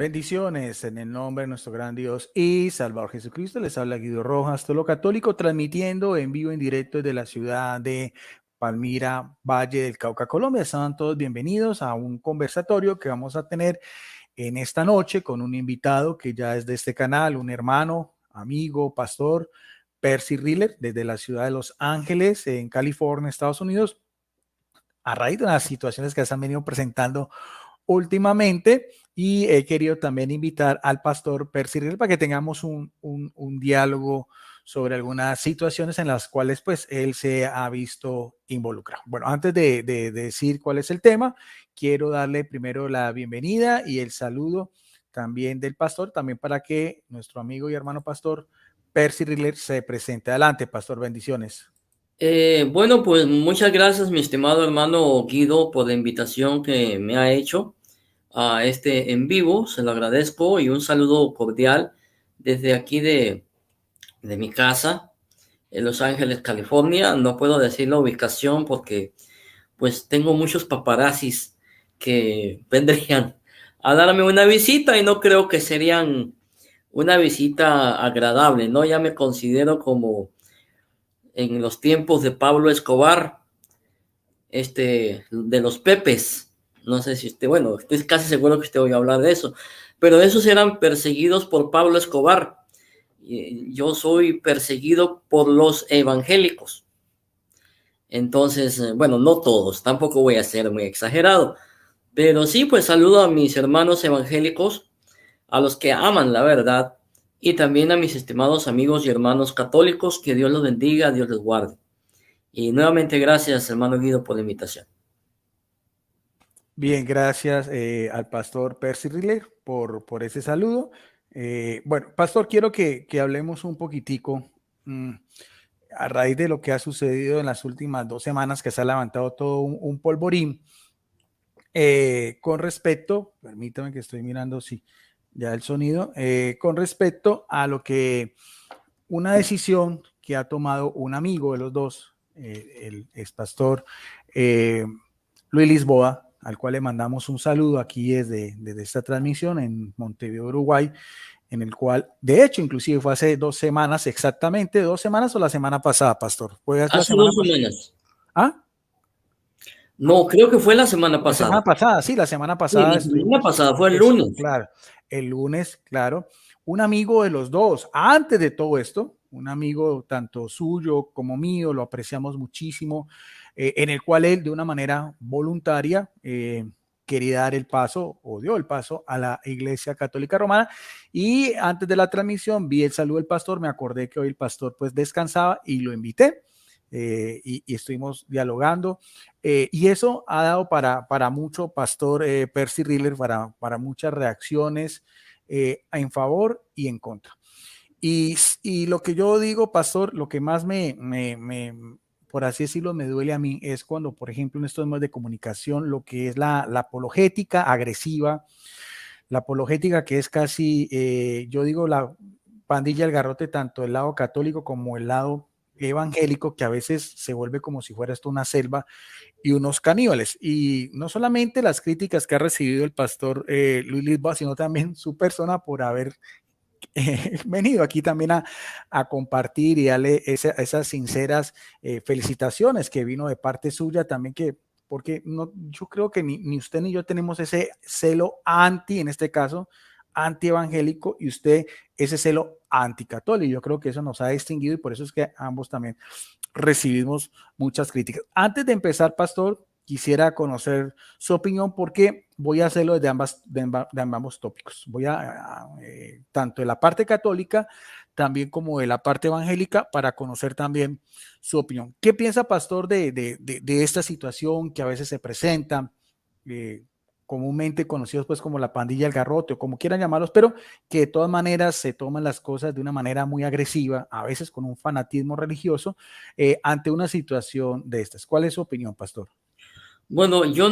Bendiciones en el nombre de nuestro gran Dios y Salvador Jesucristo. Les habla Guido Rojas, Tolo Católico, transmitiendo en vivo, en directo desde la ciudad de Palmira, Valle del Cauca, Colombia. Sean todos bienvenidos a un conversatorio que vamos a tener en esta noche con un invitado que ya es de este canal, un hermano, amigo, pastor, Percy Riller, desde la ciudad de Los Ángeles, en California, Estados Unidos, a raíz de las situaciones que se han venido presentando últimamente, y he querido también invitar al pastor Percy Riller para que tengamos un diálogo sobre algunas situaciones en las cuales pues él se ha visto involucrado. Bueno, antes de decir cuál es el tema, quiero darle primero la bienvenida y el saludo también del pastor, también para que nuestro amigo y hermano pastor Percy Riller se presente. Adelante, pastor, bendiciones. Bueno, pues muchas gracias, mi estimado hermano Guido, por la invitación que me ha hecho a este en vivo. Se lo agradezco y un saludo cordial desde aquí de mi casa en Los Ángeles, California. No puedo decir la ubicación porque pues tengo muchos paparazzis que vendrían a darme una visita y no creo que serían una visita agradable, ¿no? Ya me considero como en los tiempos de Pablo Escobar, de los Pepes. No sé si bueno, estoy casi seguro que usted voy a hablar de eso, pero esos eran perseguidos por Pablo Escobar. Yo soy perseguido por los evangélicos. Entonces, bueno, no todos, tampoco voy a ser muy exagerado, pero sí, pues saludo a mis hermanos evangélicos, a los que aman la verdad, y también a mis estimados amigos y hermanos católicos, que Dios los bendiga, Dios les guarde. Y nuevamente gracias, hermano Guido, por la invitación. Bien, gracias al pastor Percy Riller por ese saludo. Bueno, pastor, quiero que hablemos un poquitico a raíz de lo que ha sucedido en las últimas 2 semanas, que se ha levantado todo un polvorín con respecto, permítame que estoy mirando si ya el sonido, con respecto a lo que una decisión que ha tomado un amigo de los dos, el ex pastor Luis Lisboa, al cual le mandamos un saludo aquí desde esta transmisión en Montevideo, Uruguay, en el cual, de hecho, inclusive fue hace 2 semanas, exactamente 2 semanas o la semana pasada, pastor. ¿Fue la Hace semana dos pasada? semanas. ¿Ah? No, creo que fue la semana La pasada. semana pasada, sí, la semana Sí, pasada la semana estuvimos, pasada fue el eso, lunes. claro, el lunes, claro, un amigo de los dos, antes de todo esto, un amigo tanto suyo como mío, lo apreciamos muchísimo, en el cual él de una manera voluntaria quería dar el paso o dio el paso a la Iglesia Católica Romana, y antes de la transmisión vi el saludo del pastor, me acordé que hoy el pastor pues descansaba y lo invité. Y estuvimos dialogando, y eso ha dado para mucho, pastor Percy Riller, para muchas reacciones en favor y en contra. Y lo que yo digo, pastor, lo que más por así decirlo, me duele a mí es cuando, por ejemplo, en estos medios de comunicación, lo que es la apologética agresiva, la apologética que es casi, yo digo, la pandilla del garrote, tanto el lado católico como el lado evangélico, que a veces se vuelve como si fuera esto una selva y unos caníbales. Y no solamente las críticas que ha recibido el pastor Luis Lisboa, sino también su persona por haber venido aquí también a compartir y darle esas sinceras felicitaciones que vino de parte suya también, que porque no, yo creo que ni usted ni yo tenemos ese celo anti, en este caso, anti-evangélico, y usted ese celo anticatólico. Yo creo que eso nos ha distinguido y por eso es que ambos también recibimos muchas críticas. Antes de empezar, pastor, quisiera conocer su opinión porque voy a hacerlo de ambos tópicos. Voy tanto de la parte católica también como de la parte evangélica para conocer también su opinión. ¿Qué piensa, pastor, de esta situación que a veces se presenta? Comúnmente conocidos pues como la pandilla del garrote o como quieran llamarlos, pero que de todas maneras se toman las cosas de una manera muy agresiva, a veces con un fanatismo religioso, ante una situación de estas. ¿Cuál es su opinión, pastor? Bueno, yo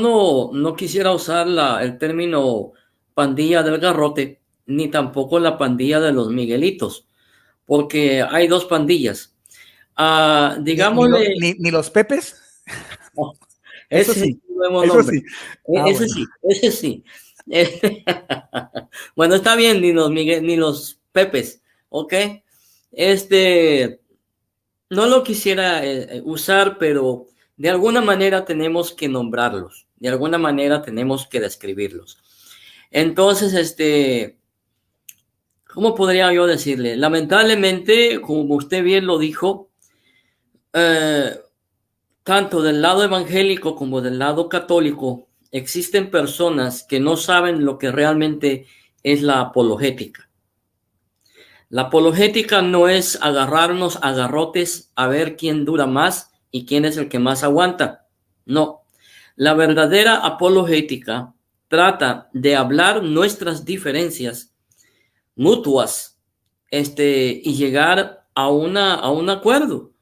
no quisiera usar el término pandilla del garrote, ni tampoco la pandilla de los Miguelitos, porque hay dos pandillas. Digámosle, Ni los Pepes, oh, eso ese es sí, un nuevo eso nombre. sí. Ah, Ese bueno. sí, ese sí. Bueno, está bien, ni los Miguel, ni los Pepes, ¿ok? No lo quisiera usar, pero de alguna manera tenemos que nombrarlos, de alguna manera tenemos que describirlos. Entonces, ¿cómo podría yo decirle? Lamentablemente, como usted bien lo dijo, eh, tanto del lado evangélico como del lado católico, existen personas que no saben lo que realmente es la apologética. La apologética no es agarrarnos a garrotes a ver quién dura más y quién es el que más aguanta. No. La verdadera apologética trata de hablar nuestras diferencias mutuas, y llegar a un acuerdo.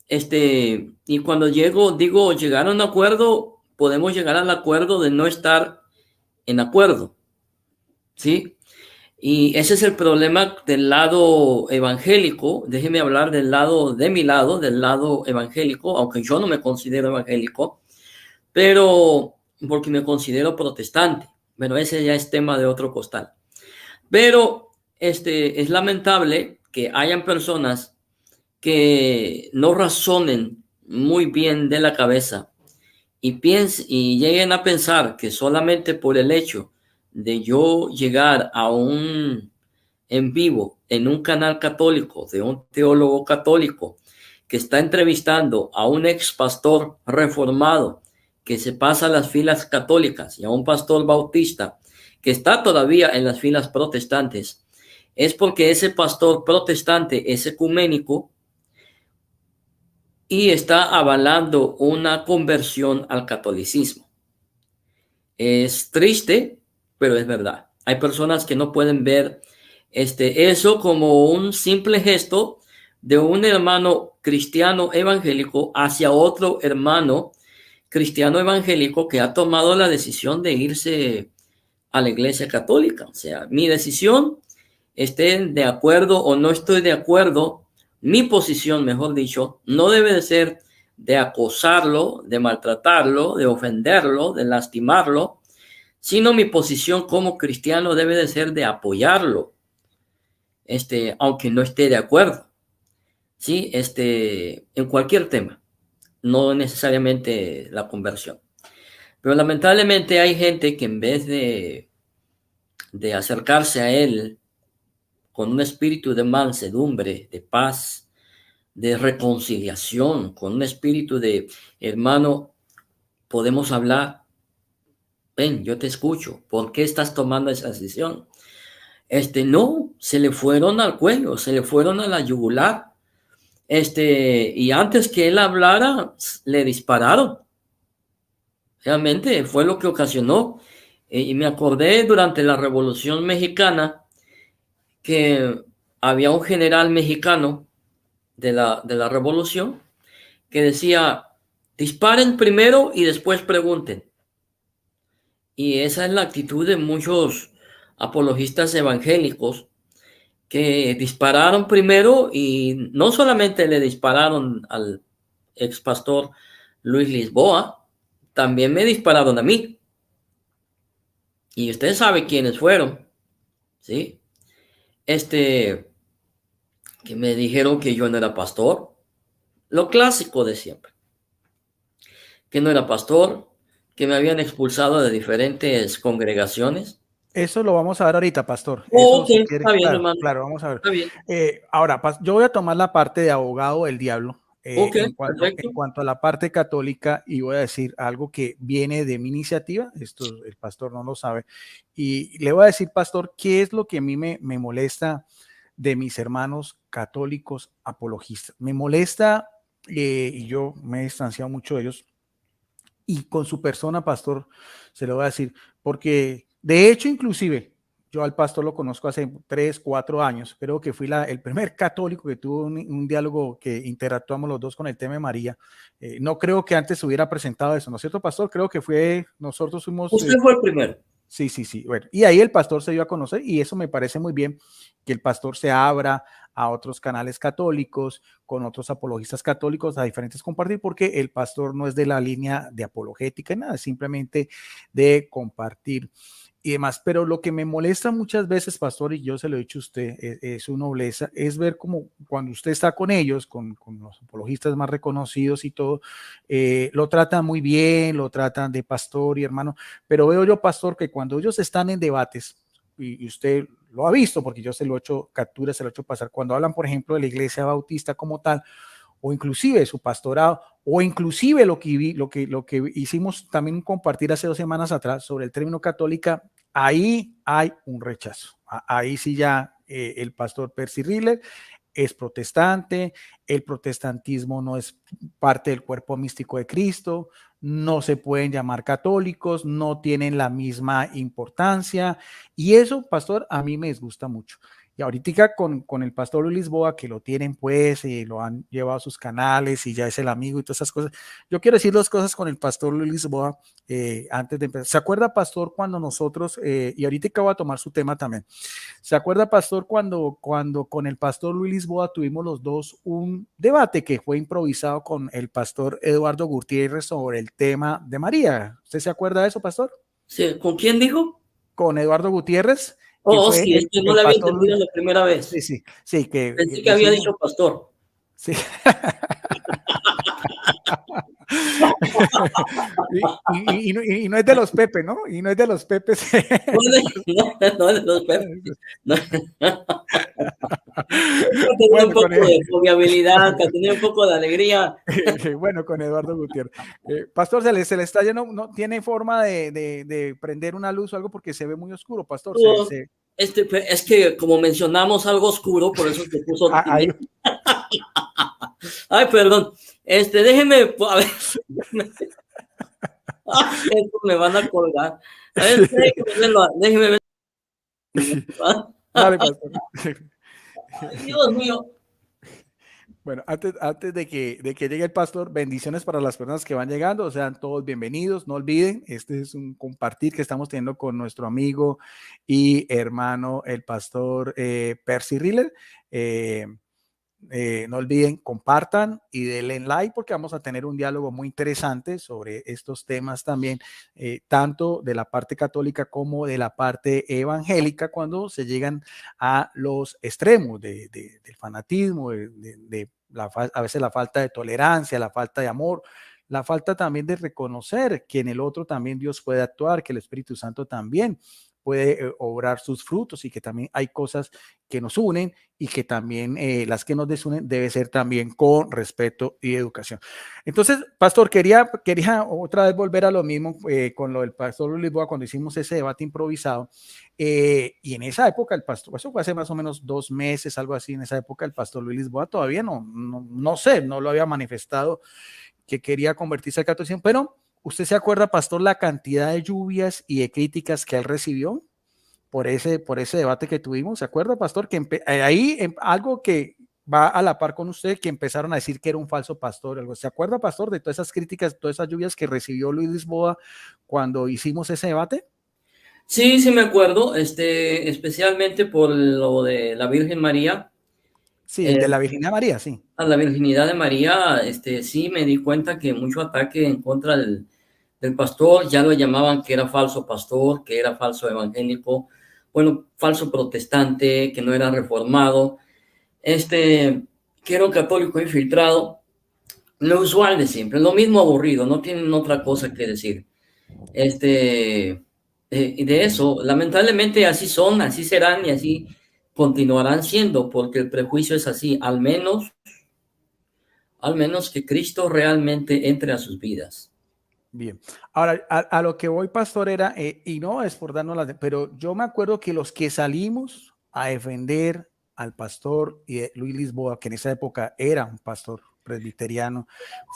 Y cuando digo llegar a un acuerdo, podemos llegar al acuerdo de no estar en acuerdo, ¿sí? Y ese es el problema del lado evangélico. Déjeme hablar del lado de mi lado, del lado evangélico, aunque yo no me considero evangélico, pero porque me considero protestante. Bueno, ese ya es tema de otro costal. Pero es lamentable que hayan personas que no razonen muy bien de la cabeza y lleguen a pensar que solamente por el hecho de yo llegar a un en vivo en un canal católico de un teólogo católico que está entrevistando a un ex pastor reformado que se pasa a las filas católicas y a un pastor bautista que está todavía en las filas protestantes, es porque ese pastor protestante es ecuménico y está avalando una conversión al catolicismo. Es triste, pero es verdad. Hay personas que no pueden ver eso como un simple gesto de un hermano cristiano evangélico hacia otro hermano cristiano evangélico que ha tomado la decisión de irse a la iglesia católica. O sea, mi decisión, esté de acuerdo o no estoy de acuerdo, mi posición, mejor dicho, no debe de ser de acosarlo, de maltratarlo, de ofenderlo, de lastimarlo, sino mi posición como cristiano debe de ser de apoyarlo, aunque no esté de acuerdo, ¿sí? En cualquier tema, no necesariamente la conversión. Pero lamentablemente hay gente que en vez de acercarse a él con un espíritu de mansedumbre, de paz, de reconciliación, con un espíritu de, hermano, podemos hablar, ven, yo te escucho, ¿por qué estás tomando esa decisión? No, se le fueron al cuello, se le fueron a la yugular, y antes que él hablara, le dispararon. Realmente fue lo que ocasionó. Y me acordé durante la Revolución Mexicana que había un general mexicano de la Revolución que decía, disparen primero y después pregunten. Y esa es la actitud de muchos apologistas evangélicos que dispararon primero y no solamente le dispararon al ex pastor Luis Lisboa, también me dispararon a mí. Y usted sabe quiénes fueron, ¿sí? Que me dijeron que yo no era pastor, lo clásico de siempre, que no era pastor, que me habían expulsado de diferentes congregaciones. Eso lo vamos a ver ahorita, pastor. Eso Ok, si quiere, está bien, claro, hermano, claro, vamos a ver. está bien. Ahora, yo voy a tomar la parte de abogado del diablo Ok, en perfecto. cuanto a la parte católica y voy a decir algo que viene de mi iniciativa. Esto el pastor no lo sabe. Y le voy a decir, pastor, qué es lo que a mí me molesta de mis hermanos católicos apologistas. Me molesta, y yo me he distanciado mucho de ellos, y con su persona, pastor, se lo voy a decir, porque de hecho, inclusive, yo al pastor lo conozco hace 3, 4 años, creo que fui el primer católico que tuvo un diálogo que interactuamos los dos con el tema de María. No creo que antes hubiera presentado eso, ¿no es cierto, pastor? Creo que nosotros fuimos... Usted fue el primero. Sí, sí, sí. Bueno, y ahí el pastor se dio a conocer y eso me parece muy bien, que el pastor se abra a otros canales católicos, con otros apologistas católicos, a diferentes compartir, porque el pastor no es de la línea de apologética, nada, simplemente de compartir y demás. Pero lo que me molesta muchas veces, pastor, y yo se lo he dicho a usted, es su nobleza, es ver como cuando usted está con ellos, con los apologistas más reconocidos y todo, lo tratan muy bien, lo tratan de pastor y hermano, pero veo yo, pastor, que cuando ellos están en debates, y usted lo ha visto, porque yo se lo he hecho captura, se lo he hecho pasar, cuando hablan, por ejemplo, de la iglesia bautista como tal, o inclusive su pastorado, o inclusive lo que hicimos también compartir hace 2 semanas atrás sobre el término católica, ahí hay un rechazo. Ahí sí ya el pastor Percy Riller es protestante, el protestantismo no es parte del cuerpo místico de Cristo, no se pueden llamar católicos, no tienen la misma importancia, y eso, pastor, a mí me disgusta mucho. Y ahorita con el pastor Luis Lisboa, que lo tienen pues, y lo han llevado a sus canales y ya es el amigo y todas esas cosas. Yo quiero decir dos cosas con el pastor Luis Lisboa antes de empezar. ¿Se acuerda, pastor, cuando nosotros, y ahorita voy a tomar su tema también, ¿se acuerda, pastor, cuando con el pastor Luis Lisboa tuvimos los dos un debate que fue improvisado con el pastor Eduardo Gutiérrez sobre el tema de María? ¿Usted se acuerda de eso, pastor? Sí, ¿con quién dijo? Con Eduardo Gutiérrez, que Oh, fue sí, es que no el la había pastor entendido Luis. la primera vez. Sí, sí, sí, que Pensé que había hicimos. dicho pastor. Sí. Y no es de los Pepe, ¿no? Y no es de los Pepes. No, no, de los Pepes. No. Tener un Bueno, poco de confiabilidad, tener un poco de alegría. bueno, con Eduardo Gutiérrez. Pastor, se le está yendo, no tiene forma de prender una luz o algo porque se ve muy oscuro, pastor. Es que como mencionamos algo oscuro, por eso se puso. Ahí. Ay, perdón. Déjeme, a ver. Esto me van a colgar. A ver, déjeme ver. Dale, pastor. Ay, Dios mío. Bueno, antes de que llegue el pastor, bendiciones para las personas que van llegando, sean todos bienvenidos. No olviden, este es un compartir que estamos teniendo con nuestro amigo y hermano, el pastor Percy Riller. No olviden, compartan y denle like porque vamos a tener un diálogo muy interesante sobre estos temas también, tanto de la parte católica como de la parte evangélica, cuando se llegan a los extremos del fanatismo, a veces la falta de tolerancia, la falta de amor, la falta también de reconocer que en el otro también Dios puede actuar, que el Espíritu Santo también puede obrar sus frutos y que también hay cosas que nos unen y que también las que nos desunen debe ser también con respeto y educación. Entonces, pastor, quería otra vez volver a lo mismo con lo del pastor Luis Lisboa cuando hicimos ese debate improvisado y en esa época el pastor, eso fue hace más o menos 2 meses, algo así, en esa época el pastor Luis Lisboa todavía no sé, no lo había manifestado que quería convertirse al catolicismo, pero ¿usted se acuerda, pastor, la cantidad de lluvias y de críticas que él recibió por ese debate que tuvimos? ¿Se acuerda, pastor? Que ahí algo que va a la par con usted, que empezaron a decir que era un falso pastor. Algo. ¿Se acuerda, pastor, de todas esas críticas, todas esas lluvias que recibió Luis Lisboa cuando hicimos ese debate? Sí, sí me acuerdo, especialmente por lo de la Virgen María. Sí, el de la Virginidad María, sí. A la virginidad de María, sí me di cuenta que mucho ataque en contra del pastor, ya lo llamaban que era falso pastor, que era falso evangélico, bueno, falso protestante, que no era reformado, que era un católico infiltrado, lo usual de siempre, lo mismo aburrido, no tienen otra cosa que decir. Y de eso, lamentablemente así son, así serán y así continuarán siendo, porque el prejuicio es así, al menos que Cristo realmente entre a sus vidas. Bien. Ahora, a lo que voy, pastor, era, y no es por darnos pero yo me acuerdo que los que salimos a defender al pastor Luis Lisboa, que en esa época era un pastor presbiteriano,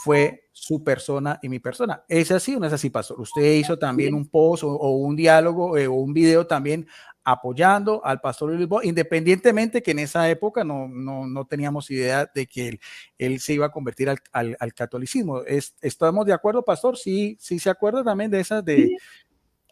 fue su persona y mi persona. ¿Es así o no es así, pastor? Usted hizo también un post o un diálogo o un video también apoyando al pastor Luis Lisboa, independientemente que en esa época no teníamos idea de que él se iba a convertir al catolicismo. ¿Estamos de acuerdo, pastor? Sí, sí se acuerda también de esas de...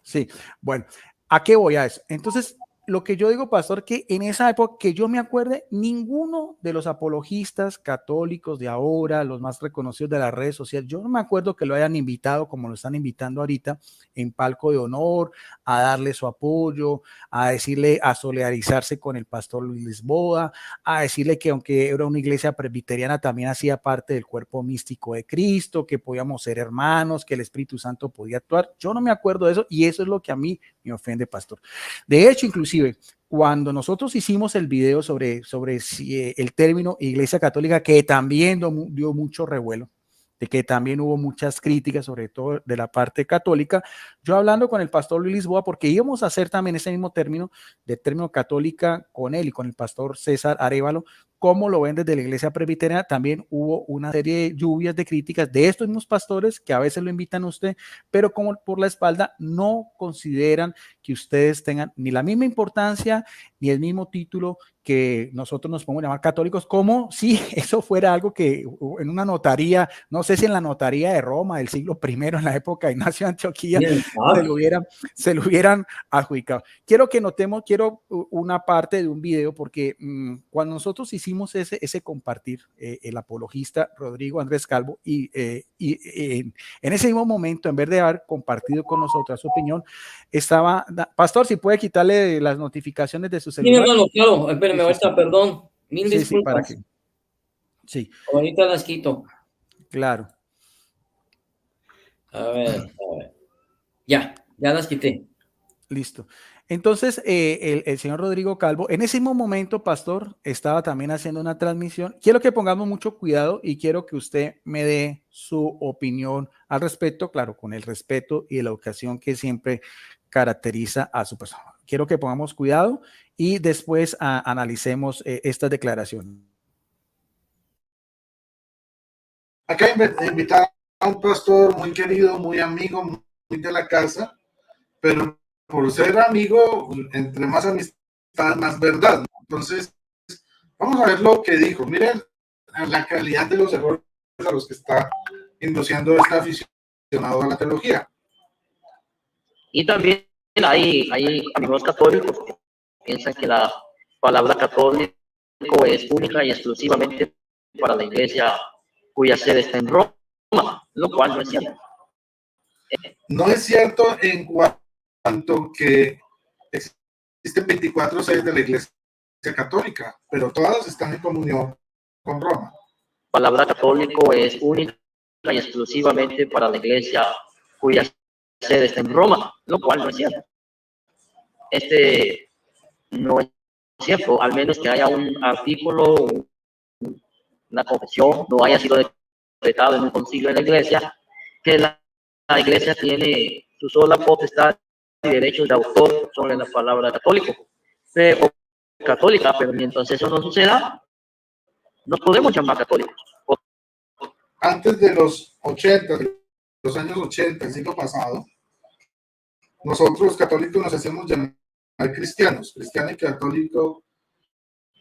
Sí, bueno, ¿a qué voy a eso? Entonces, lo que yo digo, pastor, que en esa época que yo me acuerde, ninguno de los apologistas católicos de ahora, los más reconocidos de las redes sociales, yo no me acuerdo que lo hayan invitado como lo están invitando ahorita en palco de honor, a darle su apoyo, a decirle, a solidarizarse con el pastor Luis Lisboa, a decirle que aunque era una iglesia presbiteriana, también hacía parte del cuerpo místico de Cristo, que podíamos ser hermanos, que el Espíritu Santo podía actuar. Yo no me acuerdo de eso y eso es lo que a mí me ofende, pastor. De hecho, inclusive, cuando nosotros hicimos el video sobre si, el término Iglesia Católica, que también dio mucho revuelo, de que también hubo muchas críticas, sobre todo de la parte católica, yo hablando con el pastor Luis Lisboa, porque íbamos a hacer también ese mismo término, de término católica, con él y con el pastor César Arévalo, como lo ven desde la iglesia presbiteriana, también hubo una serie de lluvias de críticas de estos mismos pastores que a veces lo invitan a usted, pero como por la espalda no consideran que ustedes tengan ni la misma importancia ni el mismo título que nosotros nos podemos llamar católicos, como si eso fuera algo que en una notaría, no sé si en la notaría de Roma del siglo I, en la época de Ignacio de Antioquía, se lo hubieran adjudicado. Quiero que notemos, una parte de un video, porque cuando nosotros hicimos ese compartir, el apologista Rodrigo Andrés Calvo, en ese mismo momento, en vez de haber compartido con nosotros su opinión, estaba, pastor, si puede quitarle las notificaciones de su celular. Sí, hermano, claro, espérame, ahorita, perdón, mil disculpas. Sí, para que. Sí. Ahorita las quito. Claro. A ver. Ya las quité. Listo. Entonces, el señor Rodrigo Calvo, en ese mismo momento, pastor, estaba también haciendo una transmisión. Quiero que pongamos mucho cuidado y quiero que usted me dé su opinión al respecto, claro, con el respeto y la educación que siempre caracteriza a su persona. Quiero que pongamos cuidado y después analicemos estas declaraciones. Acá invitar a un pastor muy querido, muy amigo, muy de la casa, pero por ser amigo, entre más amistad, más verdad. Entonces, vamos a ver lo que dijo. Miren la calidad de los errores a los que está induciendo este aficionado a la teología. Y también hay amigos católicos que piensan que la palabra católico es única y exclusivamente para la iglesia cuya sede está en Roma, lo cual no es cierto. No es cierto en cuanto que existen 24 sedes de la iglesia católica, pero todas están en comunión con Roma. La palabra católico es única y exclusivamente para la iglesia cuya sede está en Roma, lo cual no es cierto. No es cierto, al menos que haya un artículo, una confesión, no haya sido decretado en un concilio de la iglesia, que la iglesia tiene su sola potestad y derechos de autor sobre la palabra católica, pero mientras eso no suceda, nos podemos llamar católicos. Antes de los 80, de los años 80, el siglo pasado, nosotros los católicos nos hacemos llamar cristianos. Cristiano y católico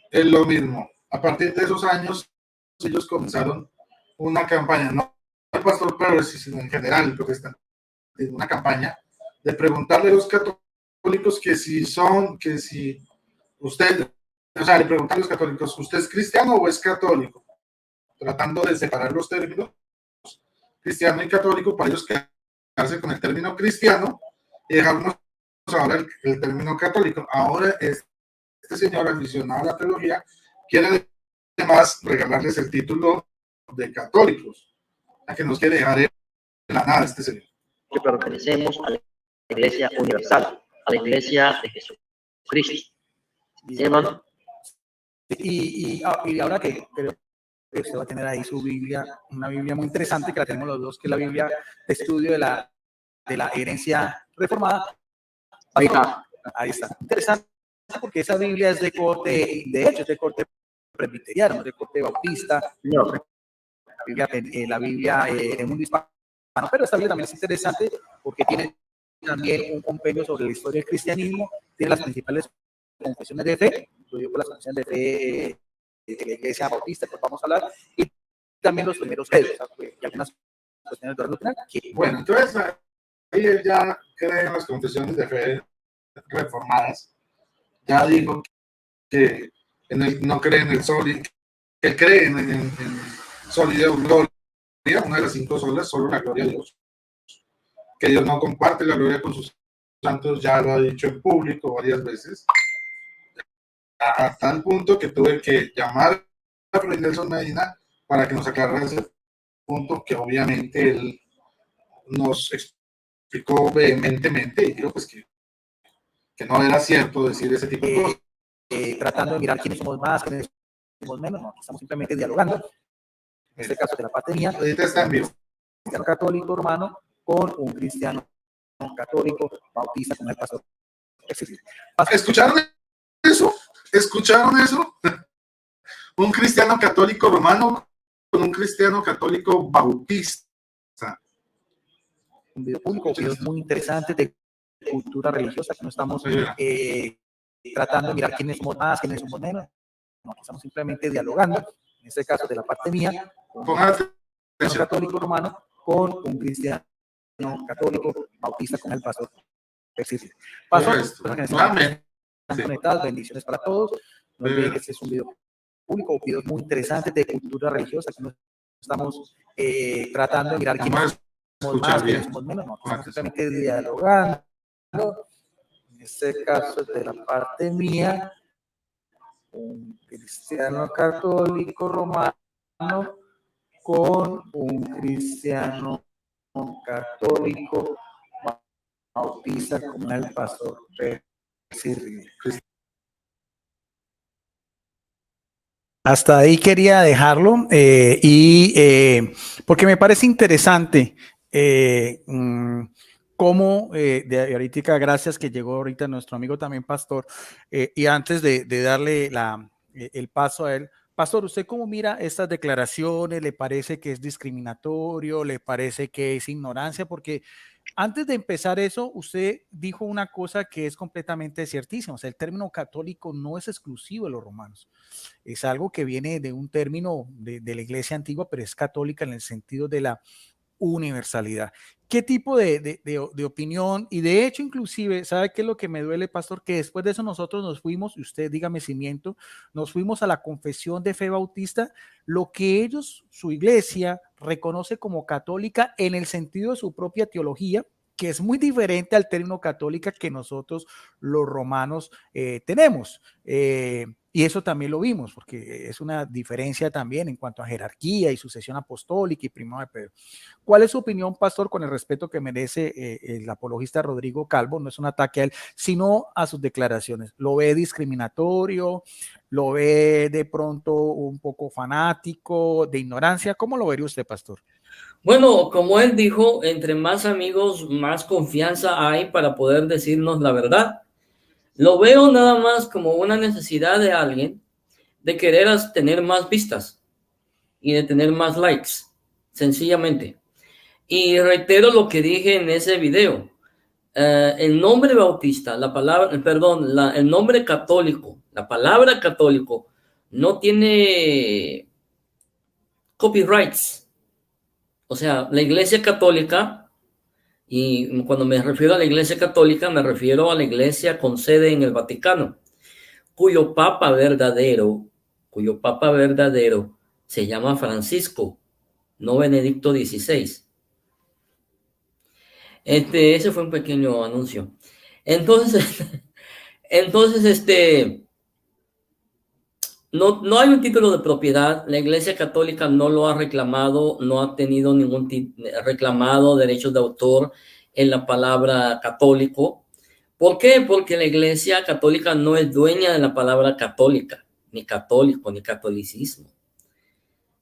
es lo mismo. A partir de esos años, ellos comenzaron una campaña, no el pastor Pedro, sino en general el protestante, una campaña de preguntarle a los católicos que si usted, o sea, le preguntan a los católicos, ¿usted es cristiano o es católico? Tratando de separar los términos cristiano y católico para ellos quedarse con el término cristiano y dejarnos ahora el término católico. Ahora este señor aficionado a la teología quiere además regalarles el título de católicos, a que nos quiere dejar en la nada este señor. Que pertenecemos a la Iglesia Universal, a la Iglesia de Jesucristo. ¿Sí, hermano? Y ahora que usted va a tener ahí su Biblia, una Biblia muy interesante, que la tenemos los dos, que es la Biblia de estudio de la herencia reformada. Ahí está. Interesante, porque esa Biblia es de corte, de hecho, es de corte presbiteriano, de corte bautista. No. La Biblia en el mundo hispano, pero esta Biblia también es interesante porque tiene también un compendio sobre la historia del cristianismo, tiene las principales confesiones de fe, incluido las confesiones de fe de la iglesia bautista, pues vamos a hablar, y también los primeros credos, y algunas cuestiones de la doctrina. Bueno, entonces ahí ya creen las confesiones de fe reformadas, ya dijo que no cree en el sol, y que cree en sol y gloria, una de las 5 solas, solo la gloria de Dios. Que Dios no comparte la gloria con sus santos, ya lo ha dicho en público varias veces, a tal punto que tuve que llamar a Fray Nelson Medina para que nos aclarara ese punto, que obviamente él nos explicó vehementemente, y dijo pues que no era cierto decir ese tipo de cosas. Tratando de mirar quiénes somos más, quiénes somos menos, no, estamos simplemente dialogando, en este caso de la parte mía, Ahorita está en vivo. cristiano católico romano con un cristiano católico bautista con el pastor. ¿Escucharon eso? ¿Escucharon eso? Un cristiano católico romano con un cristiano católico bautista. Un video público que es muy interesante de cultura religiosa, que no estamos tratando de mirar quiénes somos más, quiénes somos menos, no, estamos simplemente dialogando, en este caso de la parte mía, con un católico romano con un cristiano católico bautista con el pastor. Conectadas, bendiciones para todos. No olviden que este es un video público, videos muy interesantes de cultura religiosa, que no estamos tratando de mirar quiénes somos más, quiénes somos menos, no, estamos simplemente dialogando. En este caso es de la parte mía, un cristiano católico romano con un cristiano católico bautista como el pastor. Hasta ahí quería dejarlo porque me parece interesante cómo de ahorita, gracias que llegó ahorita nuestro amigo también pastor, y antes de darle el paso a él, pastor, ¿usted cómo mira estas declaraciones? ¿Le parece que es discriminatorio? ¿Le parece que es ignorancia? Porque antes de empezar eso, usted dijo una cosa que es completamente ciertísima. O sea, el término católico no es exclusivo de los romanos. Es algo que viene de un término de la iglesia antigua, pero es católica en el sentido de la universalidad. ¿Qué tipo de opinión? Y de hecho, inclusive, ¿sabe qué es lo que me duele, pastor? Que después de eso nosotros nos fuimos, y usted dígame si miento, nos fuimos a la confesión de fe bautista, lo que ellos, su iglesia, reconoce como católica en el sentido de su propia teología, que es muy diferente al término católica que nosotros los romanos tenemos. Y eso también lo vimos, porque es una diferencia también en cuanto a jerarquía y sucesión apostólica y primado de Pedro. ¿Cuál es su opinión, pastor, con el respeto que merece el apologista Rodrigo Calvo? No es un ataque a él, sino a sus declaraciones. ¿Lo ve discriminatorio? ¿Lo ve de pronto un poco fanático, de ignorancia? ¿Cómo lo vería usted, pastor? Bueno, como él dijo, entre más amigos, más confianza hay para poder decirnos la verdad. Lo veo nada más como una necesidad de alguien de querer tener más vistas y de tener más likes, sencillamente. Y reitero lo que dije en ese video. El nombre bautista, el nombre católico, la palabra católico no tiene copyrights. O sea, la Iglesia Católica, y cuando me refiero a la Iglesia Católica, me refiero a la iglesia con sede en el Vaticano, cuyo papa verdadero se llama Francisco, no Benedicto XVI. Ese fue un pequeño anuncio. Entonces, no hay un título de propiedad. La Iglesia Católica no lo ha reclamado, no ha tenido ningún reclamado derechos de autor en la palabra católico. ¿Por qué? Porque la Iglesia Católica no es dueña de la palabra católica, ni católico, ni catolicismo.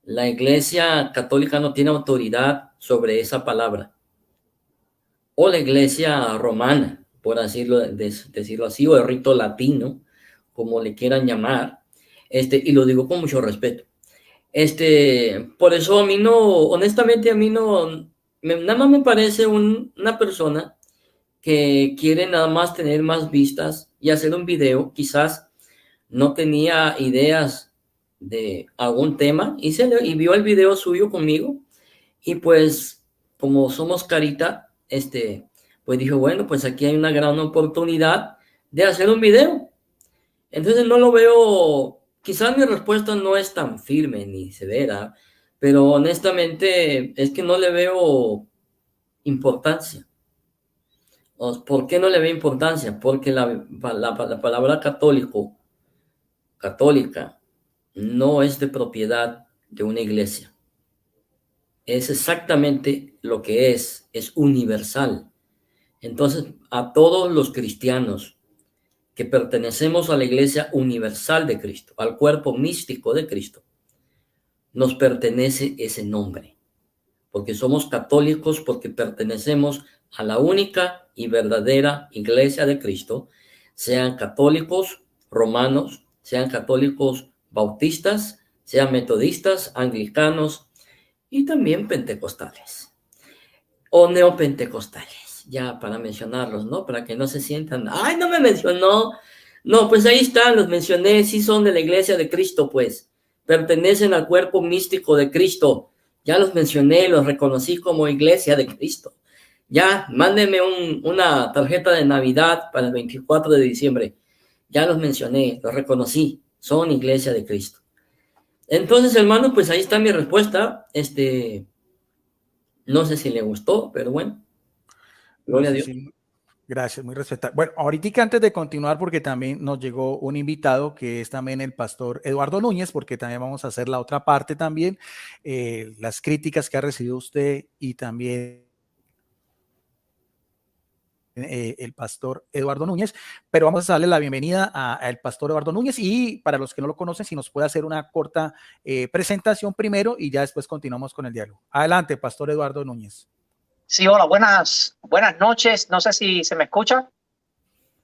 La Iglesia Católica no tiene autoridad sobre esa palabra. O la Iglesia Romana, por decirlo así, o el rito latino, como le quieran llamar. Y lo digo con mucho respeto. Por eso a mí no, honestamente a mí no, nada más me parece una persona que quiere nada más tener más vistas y hacer un video. Quizás no tenía ideas de algún tema y vio el video suyo conmigo, y pues como somos carita, pues dijo, bueno, pues aquí hay una gran oportunidad de hacer un video. Entonces no lo veo, quizás mi respuesta no es tan firme ni severa, pero honestamente es que no le veo importancia. ¿Por qué no le veo importancia? Porque la palabra católica, no es de propiedad de una iglesia. Es exactamente lo que es universal. Entonces, a todos los cristianos que pertenecemos a la Iglesia Universal de Cristo, al cuerpo místico de Cristo, nos pertenece ese nombre, porque somos católicos, porque pertenecemos a la única y verdadera Iglesia de Cristo, sean católicos romanos, sean católicos bautistas, sean metodistas, anglicanos y también pentecostales o neopentecostales, ya para mencionarlos, ¿no? Para que no se sientan, ay, no me mencionó. No, pues ahí están, los mencioné, sí son de la iglesia de Cristo, pues, pertenecen al cuerpo místico de Cristo. Ya los mencioné, los reconocí como iglesia de Cristo. Ya, mándenme una tarjeta de Navidad para el 24 de diciembre. Ya los mencioné, los reconocí, son iglesia de Cristo. Entonces, hermano, pues ahí está mi respuesta. No sé si le gustó, pero bueno. No Gloria a sé Dios. si Gracias, muy respetable. Bueno, ahorita antes de continuar, porque también nos llegó un invitado que es también el pastor Eduardo Núñez, porque también vamos a hacer la otra parte también, las críticas que ha recibido usted y también el pastor Eduardo Núñez, pero vamos a darle la bienvenida al pastor Eduardo Núñez y para los que no lo conocen, si nos puede hacer una corta presentación primero y ya después continuamos con el diálogo. Adelante, pastor Eduardo Núñez. Sí, hola, buenas noches. No sé si se me escucha.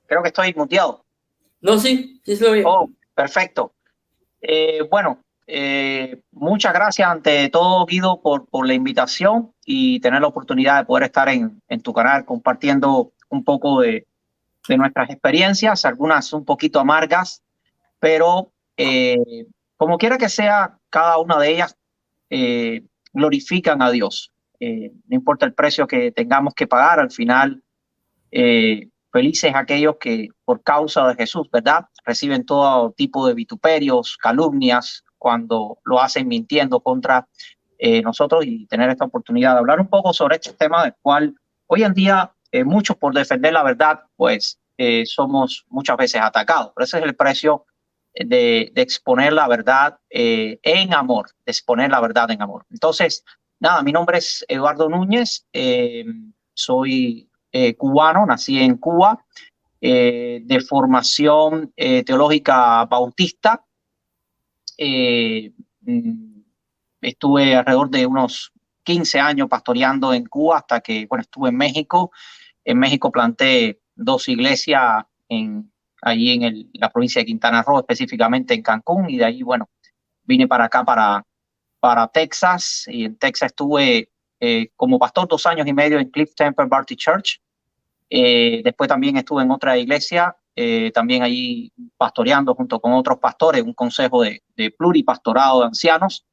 Creo que estoy muteado. No, sí, sí se lo oye. Oh, perfecto. Muchas gracias ante todo, Guido, por la invitación y tener la oportunidad de poder estar en tu canal compartiendo un poco de nuestras experiencias, algunas un poquito amargas, pero como quiera que sea, cada una de ellas glorifican a Dios. No importa el precio que tengamos que pagar, al final felices aquellos que por causa de Jesús, ¿verdad? Reciben todo tipo de vituperios, calumnias, cuando lo hacen mintiendo contra nosotros, y tener esta oportunidad de hablar un poco sobre este tema del cual hoy en día muchos, por defender la verdad, pues somos muchas veces atacados. Pero ese es el precio de exponer la verdad en amor, de exponer la verdad en amor. Entonces, nada, mi nombre es Eduardo Núñez, soy cubano, nací en Cuba, de formación teológica bautista. Estuve alrededor de unos 15 años pastoreando en Cuba hasta que, bueno, estuve en México. En México planté 2 iglesias allí en la provincia de Quintana Roo, específicamente en Cancún, y de ahí, bueno, vine para acá, para Texas, y en Texas estuve como pastor 2 años y medio en Cliff Temple Baptist Church. Después también estuve en otra iglesia, también allí pastoreando junto con otros pastores, un consejo de pluripastorado de ancianos.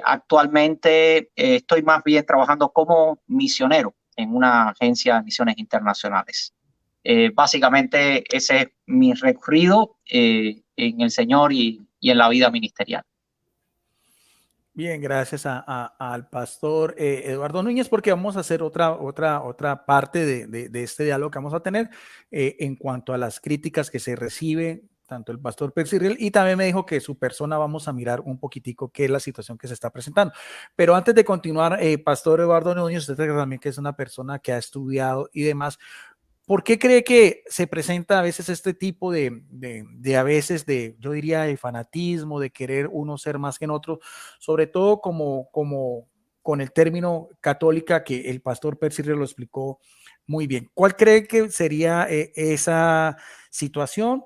Actualmente estoy más bien trabajando como misionero en una agencia de misiones internacionales. Básicamente ese es mi recorrido en el Señor y en la vida ministerial. Bien, gracias al pastor Eduardo Núñez, porque vamos a hacer otra parte de este diálogo que vamos a tener en cuanto a las críticas que se recibe tanto el pastor Percy Riel, y también me dijo que su persona vamos a mirar un poquitico qué es la situación que se está presentando. Pero antes de continuar, pastor Eduardo Núñez, usted también que es una persona que ha estudiado y demás, ¿por qué cree que se presenta a veces este tipo a veces yo diría, de fanatismo, de querer uno ser más que en otro, sobre todo como con el término católica que el pastor Percy lo explicó muy bien? ¿Cuál cree que sería esa situación?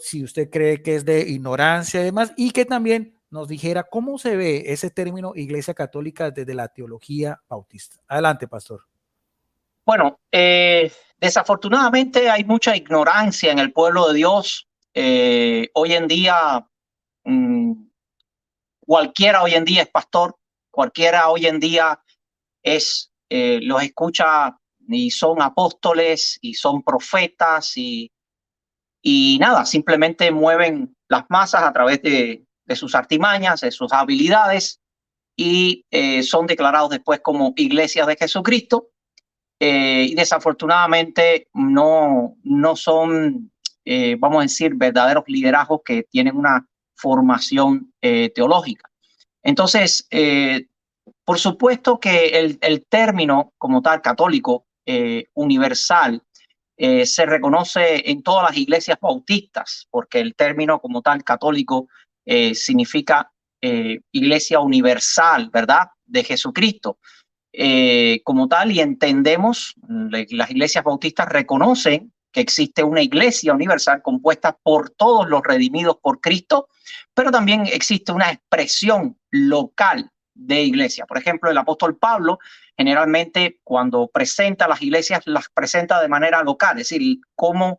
Si usted cree que es de ignorancia y demás, y que también nos dijera cómo se ve ese término Iglesia Católica desde la teología bautista. Adelante, pastor. Bueno, desafortunadamente hay mucha ignorancia en el pueblo de Dios. Hoy en día, cualquiera hoy en día es pastor, cualquiera hoy en día los escucha y son apóstoles y son profetas y y nada, simplemente mueven las masas a través de sus artimañas, de sus habilidades, y son declarados después como iglesias de Jesucristo. Y desafortunadamente no son, vamos a decir, verdaderos liderazgos que tienen una formación teológica. Entonces, por supuesto que el término como tal católico universal se reconoce en todas las iglesias bautistas, porque el término como tal católico significa iglesia universal, ¿verdad? De Jesucristo. Como tal, y entendemos, las iglesias bautistas reconocen que existe una iglesia universal compuesta por todos los redimidos por Cristo, pero también existe una expresión local de iglesia. Por ejemplo, el apóstol Pablo generalmente cuando presenta las iglesias las presenta de manera local, es decir, cómo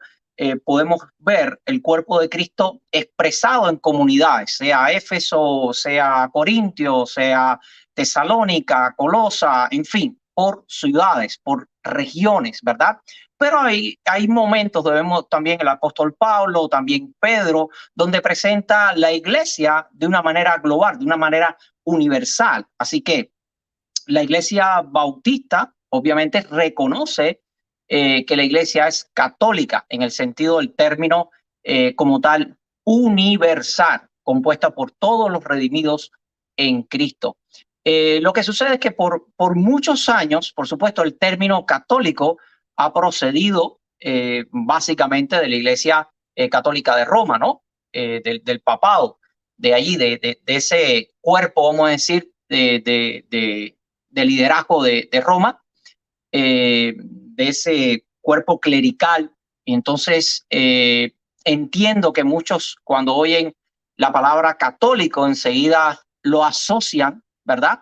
podemos ver el cuerpo de Cristo expresado en comunidades, sea Éfeso, sea Corintio, sea Tesalónica, Colosa, en fin, por ciudades, por regiones, ¿verdad? Pero hay momentos, vemos también el apóstol Pablo, también Pedro, donde presenta la iglesia de una manera global, de una manera universal. Así que la iglesia bautista obviamente reconoce que la iglesia es católica en el sentido del término como tal universal, compuesta por todos los redimidos en Cristo. Lo que sucede es que por muchos años, por supuesto, el término católico ha procedido básicamente de la Iglesia Católica de Roma, ¿no? Del papado, de allí, de ese cuerpo, vamos a decir, de liderazgo de Roma, de ese cuerpo clerical. Y entonces entiendo que muchos cuando oyen la palabra católico enseguida lo asocian, ¿verdad?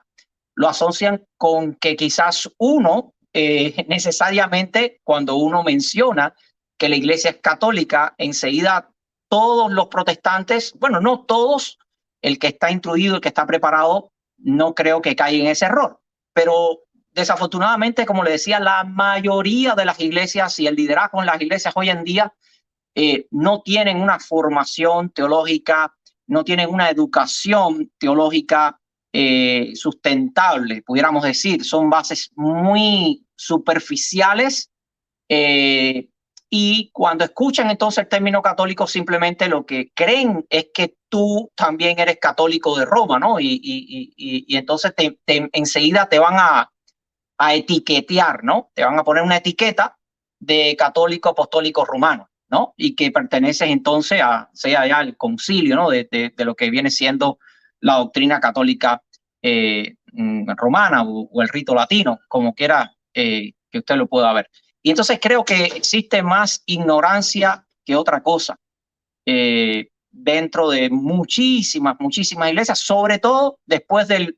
Lo asocian con que quizás uno necesariamente cuando uno menciona que la iglesia es católica, enseguida todos los protestantes, bueno, no todos, el que está instruido, el que está preparado, no creo que caiga en ese error, pero desafortunadamente, como le decía, la mayoría de las iglesias y el liderazgo en las iglesias hoy en día no tienen una formación teológica, no tienen una educación teológica sustentable, pudiéramos decir. Son bases muy superficiales y cuando escuchan entonces el término católico simplemente lo que creen es que tú también eres católico de Roma, ¿no? Y entonces enseguida te van a etiquetear, ¿no? Te van a poner una etiqueta de católico apostólico romano, ¿no? Y que perteneces entonces sea ya el concilio, ¿no? De lo que viene siendo la doctrina católica romana o el rito latino, como quiera que usted lo pueda ver. Y entonces creo que existe más ignorancia que otra cosa dentro de muchísimas iglesias, sobre todo después del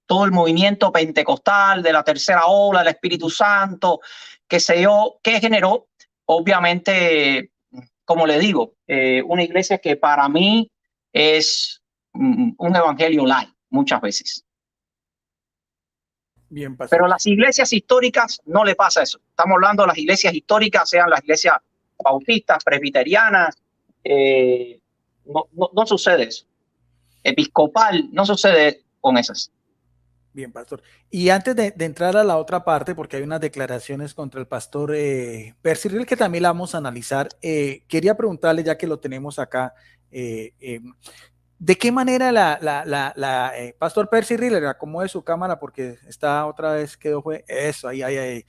todo el movimiento pentecostal, de la tercera ola, del Espíritu Santo, que sé yo, que generó, obviamente, como le digo, una iglesia que para mí es un evangelio light muchas veces. Bien, pastor. Pero las iglesias históricas no le pasa eso. Estamos hablando de las iglesias históricas, sean las iglesias bautistas, presbiterianas, no sucede eso. Episcopal, no sucede con esas. Bien, pastor. Y antes de entrar a la otra parte, porque hay unas declaraciones contra el pastor Percy Riel que también la vamos a analizar, quería preguntarle, ya que lo tenemos acá, ¿de qué manera pastor Percy Riel, acomode su cámara porque está otra vez, fue eso, ahí.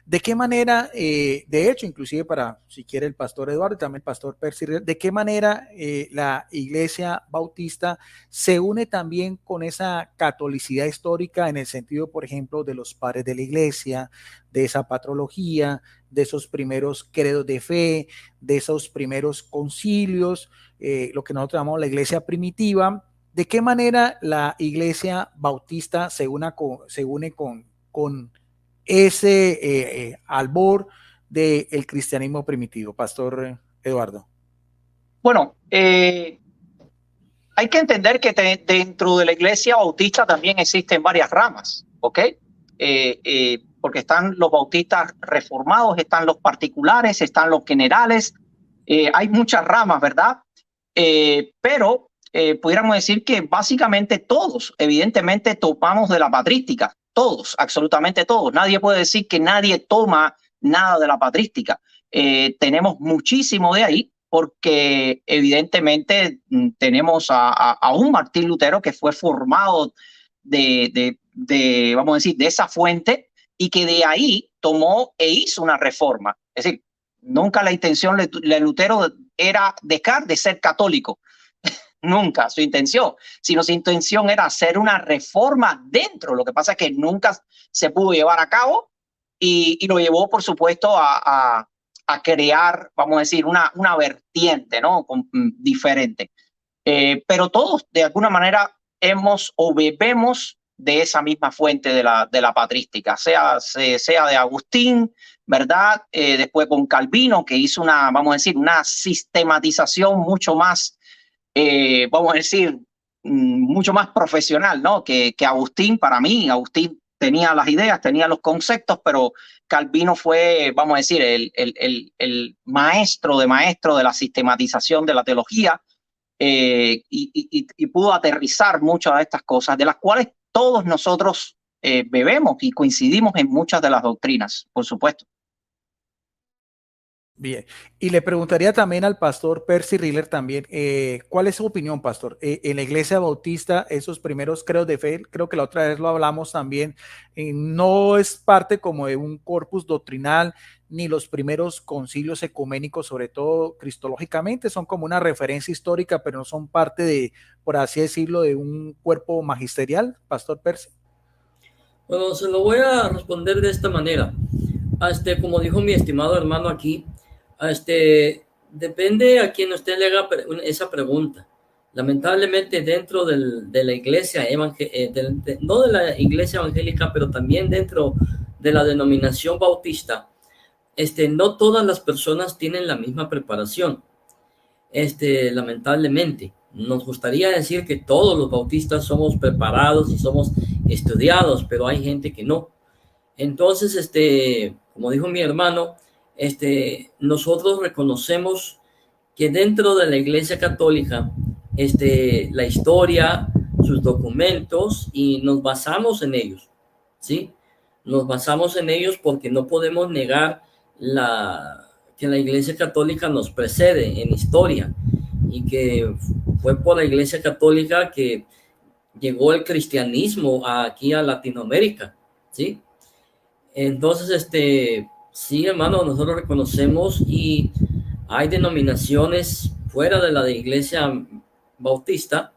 ¿De qué manera, de hecho, inclusive para, si quiere, el pastor Eduardo y también el pastor Percy Riel, de qué manera la iglesia bautista se une también con esa catolicidad histórica en el sentido, por ejemplo, de los padres de la iglesia, de esa patrología, de esos primeros credos de fe, de esos primeros concilios, lo que nosotros llamamos la iglesia primitiva? ¿De qué manera la iglesia bautista se une con ese albor del cristianismo primitivo, pastor Eduardo? Bueno, hay que entender que dentro de la iglesia bautista también existen varias ramas, ¿ok? Porque están los bautistas reformados, están los particulares, están los generales, Hay muchas ramas, ¿verdad? Pero pudiéramos decir que básicamente todos, evidentemente, tomamos de la patrística. Todos, absolutamente todos. Nadie puede decir que nadie toma nada de la patrística. Tenemos muchísimo de ahí porque evidentemente tenemos a un Martín Lutero que fue formado vamos a decir, de esa fuente y que de ahí tomó e hizo una reforma. Es decir, nunca la intención de Lutero era dejar de ser católico. Nunca su intención, sino su intención era hacer una reforma dentro. Lo que pasa es que nunca se pudo llevar a cabo y lo llevó, por supuesto, a crear, vamos a decir, una vertiente, ¿no? Diferente. Pero todos, de alguna manera, hemos o bebemos de esa misma fuente de la patrística, sea de Agustín, ¿verdad? Después con Calvino, que hizo vamos a decir, una sistematización mucho más, vamos a decir, mucho más profesional, ¿no? Que Agustín. Para mí, Agustín tenía las ideas, tenía los conceptos, pero Calvino fue, vamos a decir, el maestro de la sistematización de la teología, y pudo aterrizar muchas de estas cosas, de las cuales todos nosotros bebemos y coincidimos en muchas de las doctrinas, por supuesto. Bien, y le preguntaría también al pastor Percy Riller también, ¿cuál es su opinión, pastor? En la Iglesia Bautista, esos primeros credos de fe, creo que la otra vez lo hablamos también, no es parte como de un corpus doctrinal, ni los primeros concilios ecuménicos, sobre todo cristológicamente, son como una referencia histórica, pero no son parte de, por así decirlo, de un cuerpo magisterial, pastor Percy. Bueno, se lo voy a responder de esta manera. Como dijo mi estimado hermano aquí, depende a quien usted le haga esa pregunta. Lamentablemente dentro de la iglesia no de la iglesia evangélica, pero también dentro de la denominación bautista, no todas las personas tienen la misma preparación. Lamentablemente, nos gustaría decir que todos los bautistas somos preparados y somos estudiados, pero hay gente que no. Entonces, como dijo mi hermano, nosotros reconocemos que dentro de la Iglesia Católica, la historia, sus documentos, y nos basamos en ellos, ¿sí? Nos basamos en ellos porque no podemos negar que la Iglesia Católica nos precede en historia y que fue por la Iglesia Católica que llegó el cristianismo aquí a Latinoamérica, ¿sí? Entonces, sí, hermano, nosotros reconocemos y hay denominaciones fuera de la de Iglesia Bautista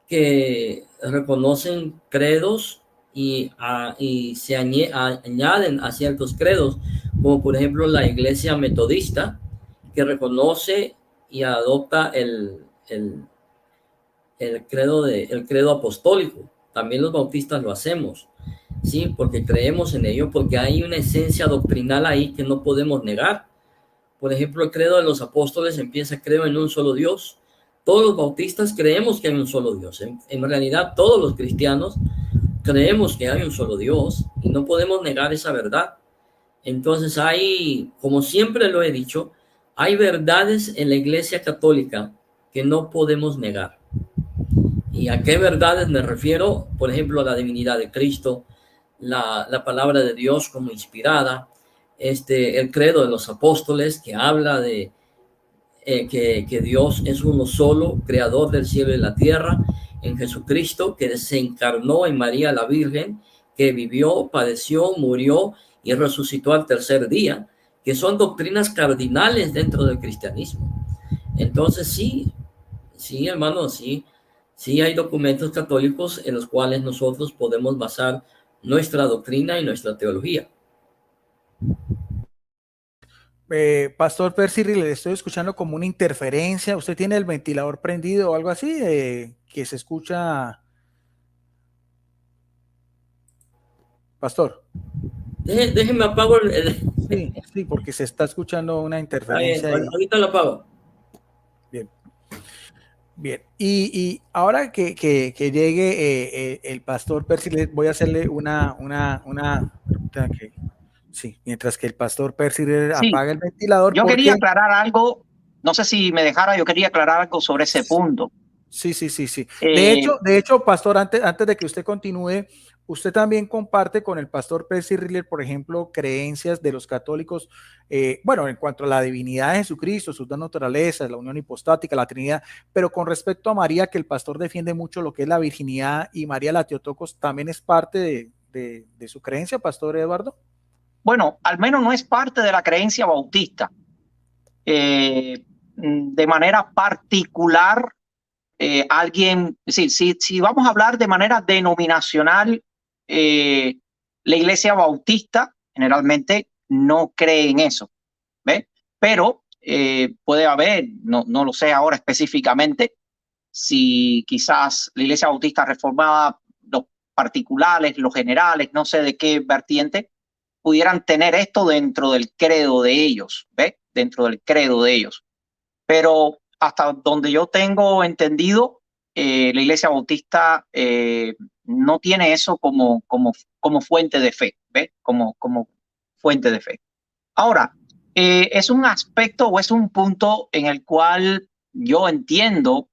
que reconocen credos y se añaden a ciertos credos, como por ejemplo la Iglesia Metodista, que reconoce y adopta el credo apostólico. También los bautistas lo hacemos. Sí, porque creemos en ello, porque hay una esencia doctrinal ahí que no podemos negar. Por ejemplo, el credo de los apóstoles empieza: creo en un solo Dios. Todos los bautistas creemos que hay un solo Dios. En realidad, todos los cristianos creemos que hay un solo Dios y no podemos negar esa verdad. Entonces como siempre lo he dicho, hay verdades en la Iglesia Católica que no podemos negar. ¿Y a qué verdades me refiero? Por ejemplo, a la divinidad de Cristo, la palabra de Dios como inspirada, el credo de los apóstoles que habla de que Dios es uno solo, creador del cielo y la tierra, en Jesucristo, que se encarnó en María la Virgen, que vivió, padeció, murió y resucitó al tercer día, que son doctrinas cardinales dentro del cristianismo. Entonces sí, hermano, sí hay documentos católicos en los cuales nosotros podemos basar nuestra doctrina y nuestra teología. Pastor Percy, le estoy escuchando como una interferencia. ¿Usted tiene el ventilador prendido o algo así? Que se escucha. Pastor. Déjenme apago Sí, porque se está escuchando una interferencia. Ahorita lo apago. Bien. Y ahora que llegue el pastor Percy, voy a hacerle una pregunta que, sí, mientras que el pastor Percy apaga el ventilador. Yo quería aclarar algo No sé si me dejara, yo quería aclarar algo sobre ese punto. Sí, sí, sí, sí. Eh, De hecho, pastor, antes de que usted continúe, usted también comparte con el pastor Percy Riller, por ejemplo, creencias de los católicos, bueno, en cuanto a la divinidad de Jesucristo, sus dos naturalezas, la unión hipostática, la Trinidad, pero con respecto a María, que el pastor defiende mucho lo que es la virginidad, y María la Teotocos también es parte de su creencia, pastor Eduardo. bueno, al menos no es parte de la creencia bautista. De manera particular, alguien, si vamos a hablar de manera denominacional, la iglesia bautista generalmente no cree en eso, ¿ve? Pero puede haber, no lo sé ahora específicamente, si quizás la iglesia bautista reformada, los particulares, los generales, no sé de qué vertiente, pudieran tener esto dentro del credo de ellos, ¿ve? Dentro del credo de ellos. Pero hasta donde yo tengo entendido, la iglesia bautista no tiene eso como fuente de fe, ¿ve? Como fuente de fe. Ahora, es un aspecto o es un punto en el cual yo entiendo,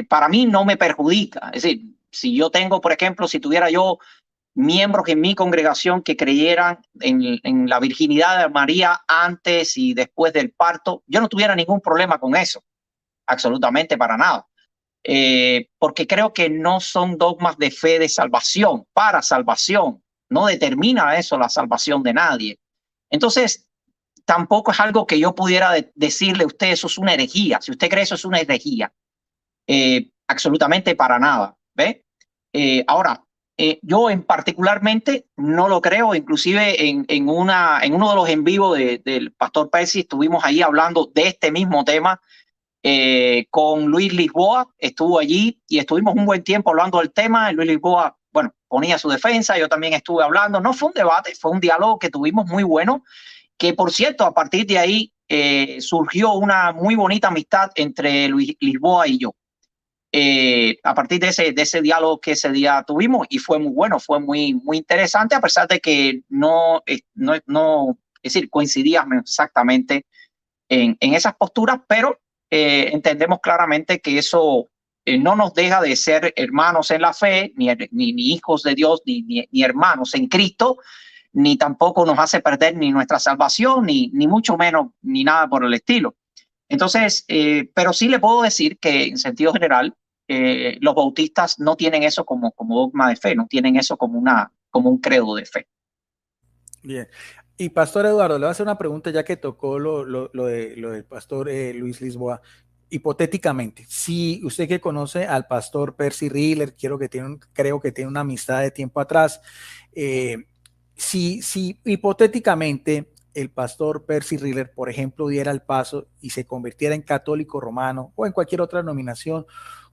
para mí no me perjudica. Es decir, si yo tengo, por ejemplo, si tuviera yo miembros en mi congregación que creyeran en la virginidad de María antes y después del parto, yo no tuviera ningún problema con eso, absolutamente para nada. Porque creo que no son dogmas de fe de salvación, para salvación. No determina eso la salvación de nadie. Entonces, tampoco es algo que yo pudiera decirle a usted, eso es una herejía. Si usted cree eso es una herejía, absolutamente para nada. ¿Ve? Ahora, yo en particularmente no lo creo, inclusive en uno de los en vivo del pastor Percy estuvimos ahí hablando de este mismo tema con Luis Lisboa, estuvo allí y estuvimos un buen tiempo hablando del tema. Luis Lisboa, bueno, ponía su defensa, yo también estuve hablando, no fue un debate, fue un diálogo que tuvimos muy bueno, que por cierto, a partir de ahí surgió una muy bonita amistad entre Luis Lisboa y yo. A partir de ese diálogo que ese día tuvimos y fue muy bueno, fue muy interesante, a pesar de que es decir, coincidíamos exactamente en esas posturas, pero entendemos claramente que eso no nos deja de ser hermanos en la fe, ni hijos de Dios, ni hermanos en Cristo, ni tampoco nos hace perder ni nuestra salvación, ni mucho menos, ni nada por el estilo. Entonces, pero sí le puedo decir que en sentido general, los bautistas no tienen eso como dogma de fe, no tienen eso como un credo de fe. Bien. Y pastor Eduardo, le voy a hacer una pregunta ya que tocó lo del pastor Luis Lisboa. Hipotéticamente, si usted que conoce al pastor Percy Riller, creo que tiene una amistad de tiempo atrás, si hipotéticamente el pastor Percy Riller, por ejemplo, diera el paso y se convirtiera en católico romano o en cualquier otra denominación,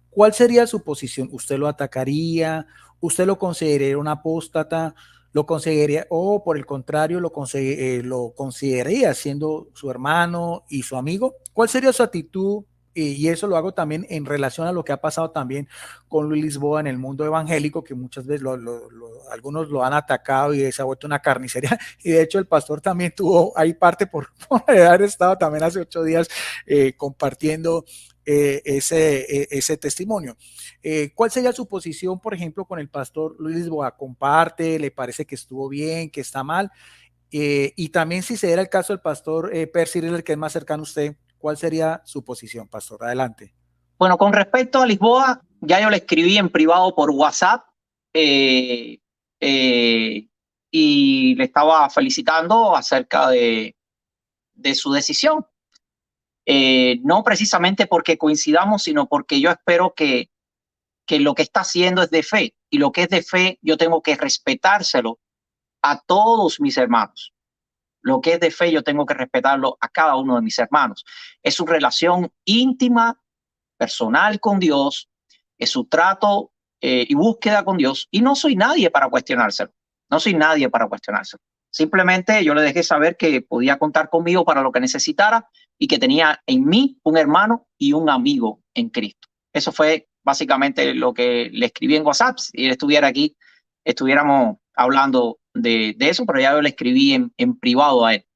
¿cuál sería su posición? ¿Usted lo atacaría? ¿Usted lo consideraría un apóstata? ¿Lo consideraría o por el contrario lo consideraría siendo su hermano y su amigo? ¿Cuál sería su actitud? Y eso lo hago también en relación a lo que ha pasado también con Luis Lisboa en el mundo evangélico, que muchas veces algunos lo han atacado y se ha vuelto una carnicería. Y de hecho el pastor también tuvo ahí parte por haber estado también hace 8 días compartiendo ese testimonio. ¿Cuál sería su posición, por ejemplo, con el pastor Luis Lisboa? ¿Comparte? ¿Le parece que estuvo bien? ¿Que está mal? Y también si se diera el caso del pastor Percy Riller, que es más cercano a usted, ¿cuál sería su posición, pastor? Adelante. Bueno, con respecto a Lisboa, ya yo le escribí en privado por WhatsApp y le estaba felicitando acerca de su decisión. No precisamente porque coincidamos, sino porque yo espero que lo que está haciendo es de fe, y lo que es de fe yo tengo que respetárselo a todos mis hermanos. Lo que es de fe yo tengo que respetarlo a cada uno de mis hermanos. Es su relación íntima, personal con Dios, es su trato y búsqueda con Dios, y no soy nadie para cuestionárselo. No soy nadie para cuestionárselo. Simplemente yo le dejé saber que podía contar conmigo para lo que necesitara y que tenía en mí un hermano y un amigo en Cristo. Eso fue básicamente lo que le escribí en WhatsApp. Si él estuviera aquí, estuviéramos hablando de eso, pero ya yo le escribí en privado a él.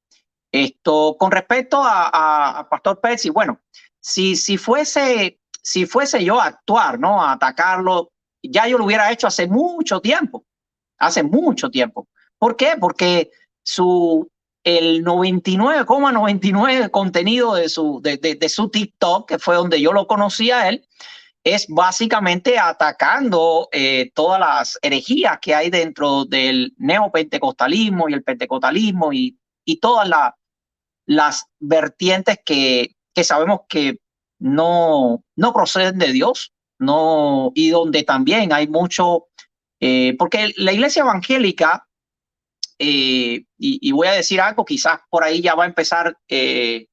Esto, con respecto a Pastor Percy, bueno, si fuese yo a actuar, ¿no? A atacarlo, ya yo lo hubiera hecho hace mucho tiempo. Hace mucho tiempo. ¿Por qué? Porque el 99,99 contenido de su TikTok, que fue donde yo lo conocí a él, es básicamente atacando todas las herejías que hay dentro del neopentecostalismo y el pentecostalismo y todas las vertientes que sabemos que no proceden de Dios, no, y donde también hay mucho, porque la iglesia evangélica, y voy a decir algo, quizás por ahí ya va a empezar el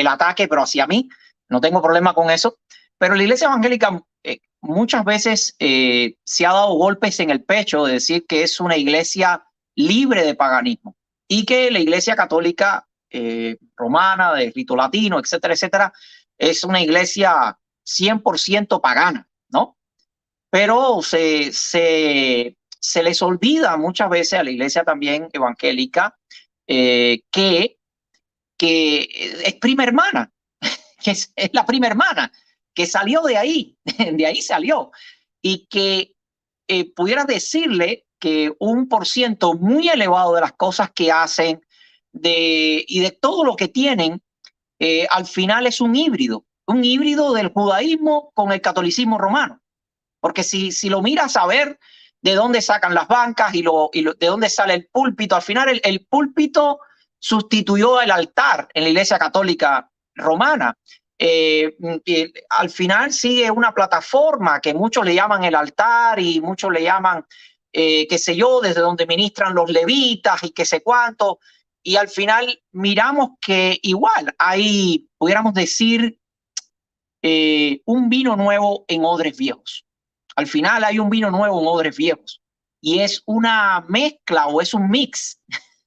ataque, pero hacia mí, no tengo problema con eso, pero la iglesia evangélica muchas veces se ha dado golpes en el pecho de decir que es una iglesia libre de paganismo y que la iglesia católica romana, de rito latino, etcétera, etcétera, es una iglesia 100% pagana, ¿no? Pero se les olvida muchas veces a la iglesia también evangélica que es prima hermana, que es la prima hermana, que salió de ahí, de ahí salió, y que pudiera decirle que un % muy elevado de las cosas que hacen y de todo lo que tienen, al final es un híbrido del judaísmo con el catolicismo romano. Porque si lo miras a ver de dónde sacan las bancas y de dónde sale el púlpito, al final el púlpito sustituyó el altar en la iglesia católica romana. Al final sigue una plataforma que muchos le llaman el altar y muchos le llaman, qué sé yo, desde donde ministran los levitas y qué sé cuánto. Y al final miramos que igual hay, pudiéramos decir, un vino nuevo en odres viejos. Al final hay un vino nuevo en odres viejos y es una mezcla o es un mix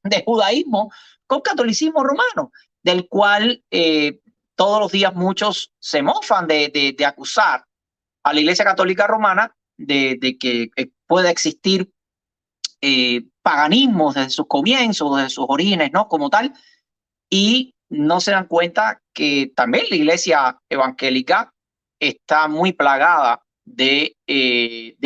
de judaísmo con catolicismo romano, del cual todos los días muchos se mofan de acusar a la Iglesia Católica Romana de que pueda existir paganismo desde sus comienzos, desde sus orígenes, ¿no? Como tal, y no se dan cuenta que también la Iglesia evangélica está muy plagada de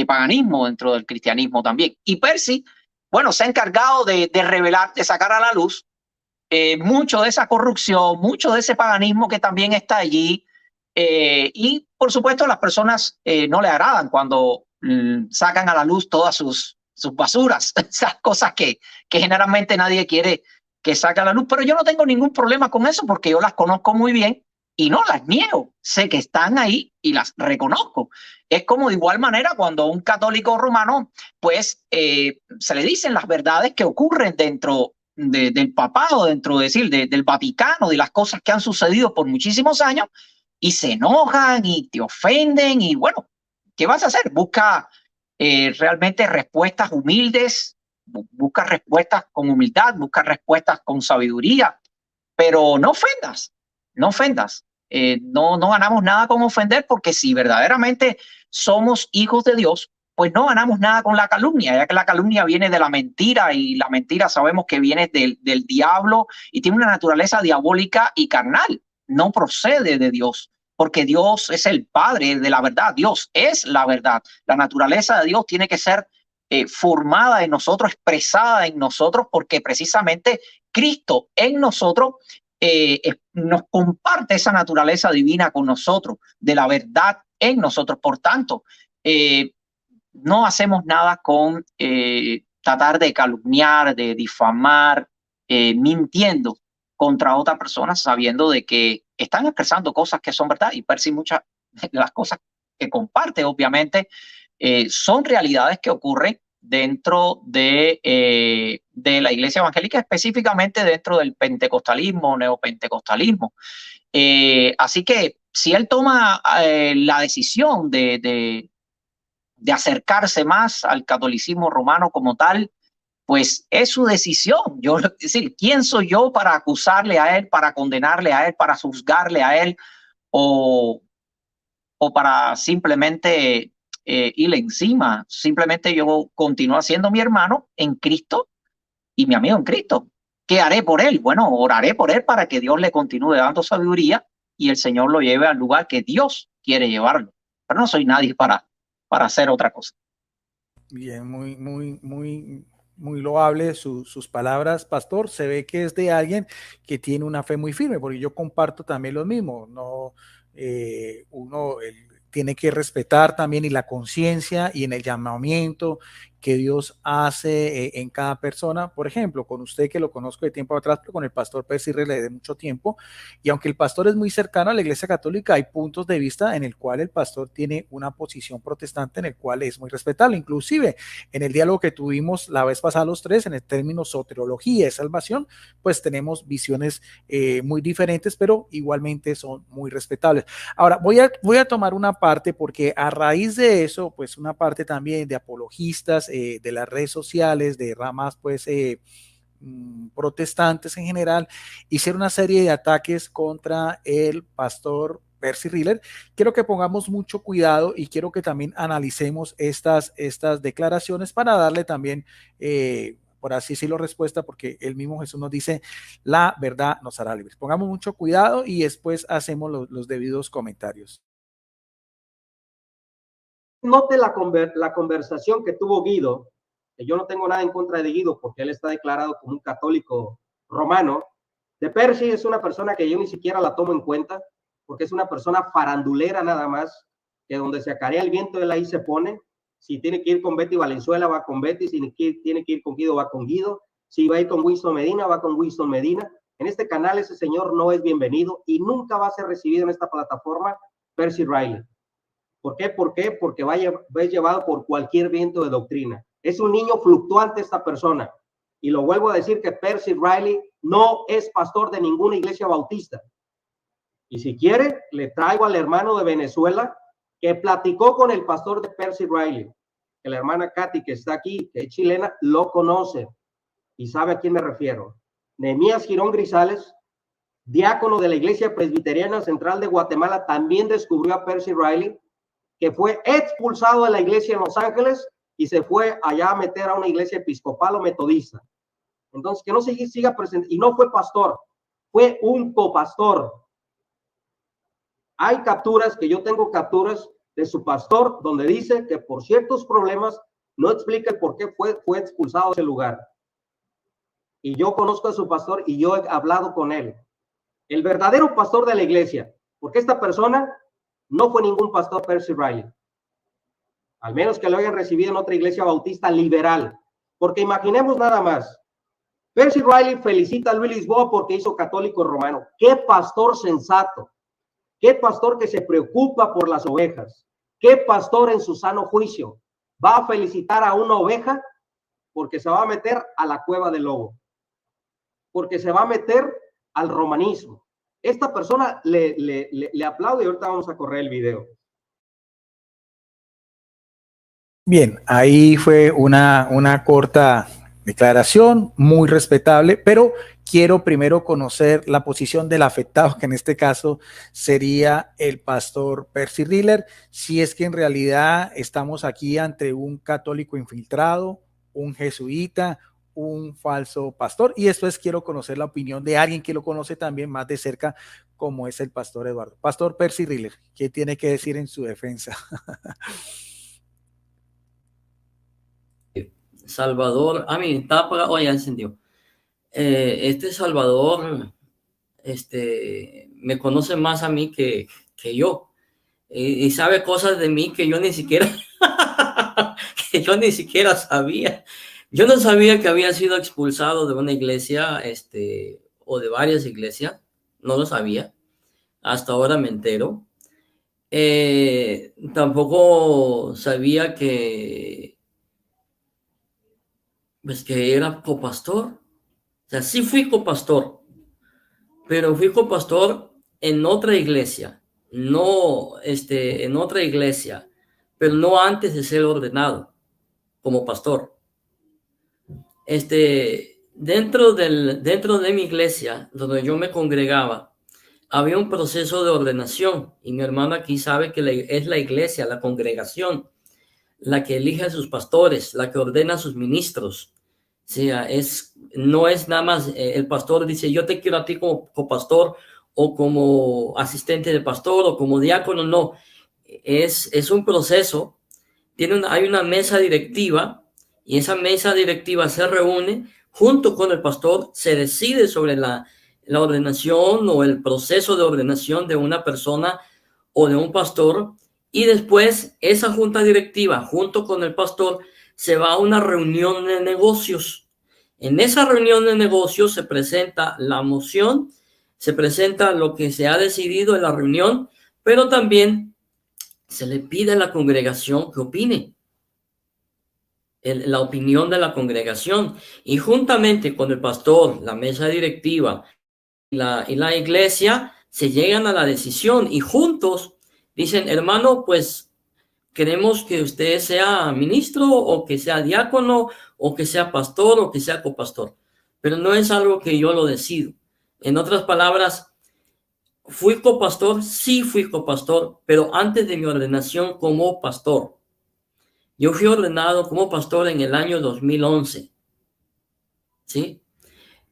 paganismo dentro del cristianismo también. Y Percy, bueno, se ha encargado de revelar, de sacar a la luz mucho de esa corrupción, mucho de ese paganismo que también está allí. Y por supuesto las personas no le agradan cuando sacan a la luz todas sus basuras, esas cosas que generalmente nadie quiere que saque a la luz. Pero yo no tengo ningún problema con eso porque yo las conozco muy bien y no las niego, sé que están ahí y las reconozco. Es como de igual manera cuando un católico romano, pues se le dicen las verdades que ocurren dentro del papado, dentro del Vaticano, de las cosas que han sucedido por muchísimos años, y se enojan y te ofenden y bueno, ¿qué vas a hacer? Busca realmente respuestas humildes, busca respuestas con humildad, busca respuestas con sabiduría, pero no ofendas, no ofendas. No ganamos nada con ofender, porque si verdaderamente somos hijos de Dios, pues no ganamos nada con la calumnia, ya que la calumnia viene de la mentira y la mentira sabemos que viene del diablo y tiene una naturaleza diabólica y carnal, no procede de Dios, porque Dios es el Padre de la verdad, Dios es la verdad. La naturaleza de Dios tiene que ser formada en nosotros, expresada en nosotros, porque precisamente Cristo en nosotros nos comparte esa naturaleza divina con nosotros, de la verdad en nosotros. Por tanto, no hacemos nada con tratar de calumniar, de difamar, mintiendo contra otra persona, sabiendo de que están expresando cosas que son verdad. Y Percy, muchas de las cosas que comparte, obviamente, son realidades que ocurren dentro de la iglesia evangélica, específicamente dentro del pentecostalismo, neopentecostalismo. Así que si él toma la decisión de acercarse más al catolicismo romano como tal, pues es su decisión. Es decir, ¿quién soy yo para acusarle a él, para condenarle a él, para juzgarle a él o para simplemente irle encima? Simplemente yo continúo siendo mi hermano en Cristo y mi amigo en Cristo, ¿qué haré por él? Bueno, oraré por él para que Dios le continúe dando sabiduría y el Señor lo lleve al lugar que Dios quiere llevarlo. Pero no soy nadie para hacer otra cosa. Bien, muy loable sus palabras, pastor. Se ve que es de alguien que tiene una fe muy firme, porque yo comparto también lo mismo. No, tiene que respetar también y la conciencia y en el llamamiento que Dios hace en cada persona. Por ejemplo, con usted que lo conozco de tiempo atrás, pero con el pastor Percy Riley de mucho tiempo, y aunque el pastor es muy cercano a la Iglesia Católica, hay puntos de vista en el cual el pastor tiene una posición protestante en el cual es muy respetable. Inclusive en el diálogo que tuvimos la vez pasada los tres, en el término soteriología y salvación, pues tenemos visiones muy diferentes, pero igualmente son muy respetables. Ahora, voy a tomar una parte porque a raíz de eso, pues una parte también de apologistas de las redes sociales, de ramas pues protestantes en general, hicieron una serie de ataques contra el pastor Percy Riley. Quiero que pongamos mucho cuidado y quiero que también analicemos estas declaraciones para darle también por así decirlo, respuesta, porque el mismo Jesús nos dice, la verdad nos hará libres. Pongamos mucho cuidado y después hacemos los debidos comentarios. Note la conversación que tuvo Guido, que yo no tengo nada en contra de Guido porque él está declarado como un católico romano. De Percy es una persona que yo ni siquiera la tomo en cuenta porque es una persona farandulera nada más, que donde se acarea el viento él ahí se pone. Si tiene que ir con Betty Valenzuela, va con Betty. Si tiene que ir con Guido, va con Guido. Si va a ir con Winston Medina, va con Winston Medina. En este canal ese señor no es bienvenido y nunca va a ser recibido en esta plataforma Percy Riley. ¿Por qué? Porque va llevado por cualquier viento de doctrina. Es un niño fluctuante esta persona. Y lo vuelvo a decir que Percy Riley no es pastor de ninguna iglesia bautista. Y si quiere, le traigo al hermano de Venezuela que platicó con el pastor de Percy Riley. Que la hermana Katy, que está aquí, que es chilena, lo conoce y sabe a quién me refiero. Nehemías Girón Grisales, diácono de la Iglesia Presbiteriana Central de Guatemala, también descubrió a Percy Riley, que fue expulsado de la iglesia en Los Ángeles y se fue allá a meter a una iglesia episcopal o metodista. Entonces, que no se siga presente. Y no fue pastor, fue un copastor. Hay capturas, que yo tengo capturas de su pastor, donde dice que por ciertos problemas no explica el por qué fue expulsado de ese lugar. Y yo conozco a su pastor y yo he hablado con él. El verdadero pastor de la iglesia, porque esta persona no fue ningún pastor Percy Riley. Al menos que lo hayan recibido en otra iglesia bautista liberal. Porque imaginemos nada más. Percy Riley felicita a Luis Lisboa porque hizo católico romano. ¡Qué pastor sensato! ¡Qué pastor que se preocupa por las ovejas! ¡Qué pastor en su sano juicio! Va a felicitar a una oveja porque se va a meter a la cueva del lobo. Porque se va a meter al romanismo. Esta persona le aplaude y ahorita vamos a correr el video. Bien, ahí fue una corta declaración, muy respetable, pero quiero primero conocer la posición del afectado, que en este caso sería el pastor Percy Riley, si es que en realidad estamos aquí ante un católico infiltrado, un jesuita, un falso pastor, y después quiero conocer la opinión de alguien que lo conoce también más de cerca, como es el pastor Eduardo. Pastor Percy Riley, ¿qué tiene que decir en su defensa? Salvador, está apagado, ya encendió. Este Salvador, me conoce más a mí que yo, y sabe cosas de mí que yo ni siquiera, sabía. Yo no sabía que había sido expulsado de una iglesia, o de varias iglesias. No lo sabía. Hasta ahora me entero. Tampoco sabía que era copastor. O sea, sí fui copastor, pero fui copastor en otra iglesia. No, en otra iglesia, pero no antes de ser ordenado como pastor. Dentro de mi iglesia, donde yo me congregaba, había un proceso de ordenación, y mi hermano aquí sabe que es la iglesia, la congregación, la que elige a sus pastores, la que ordena a sus ministros. Sí, no es nada más el pastor dice, yo te quiero a ti como copastor o como asistente de pastor o como diácono, no. Es un proceso, hay una mesa directiva y esa mesa directiva se reúne junto con el pastor, se decide sobre la ordenación o el proceso de ordenación de una persona o de un pastor, y después esa junta directiva junto con el pastor se va a una reunión de negocios. En esa reunión de negocios se presenta la moción, se presenta lo que se ha decidido en la reunión, pero también se le pide a la congregación que opine, la opinión de la congregación, y juntamente con el pastor, la mesa directiva y la iglesia se llegan a la decisión y juntos dicen, hermano, pues queremos que usted sea ministro o que sea diácono o que sea pastor o que sea copastor, pero no es algo que yo lo decido. En otras palabras, ¿fui copastor? Sí, fui copastor, pero antes de mi ordenación como pastor. Yo fui ordenado como pastor en el año 2011, ¿sí?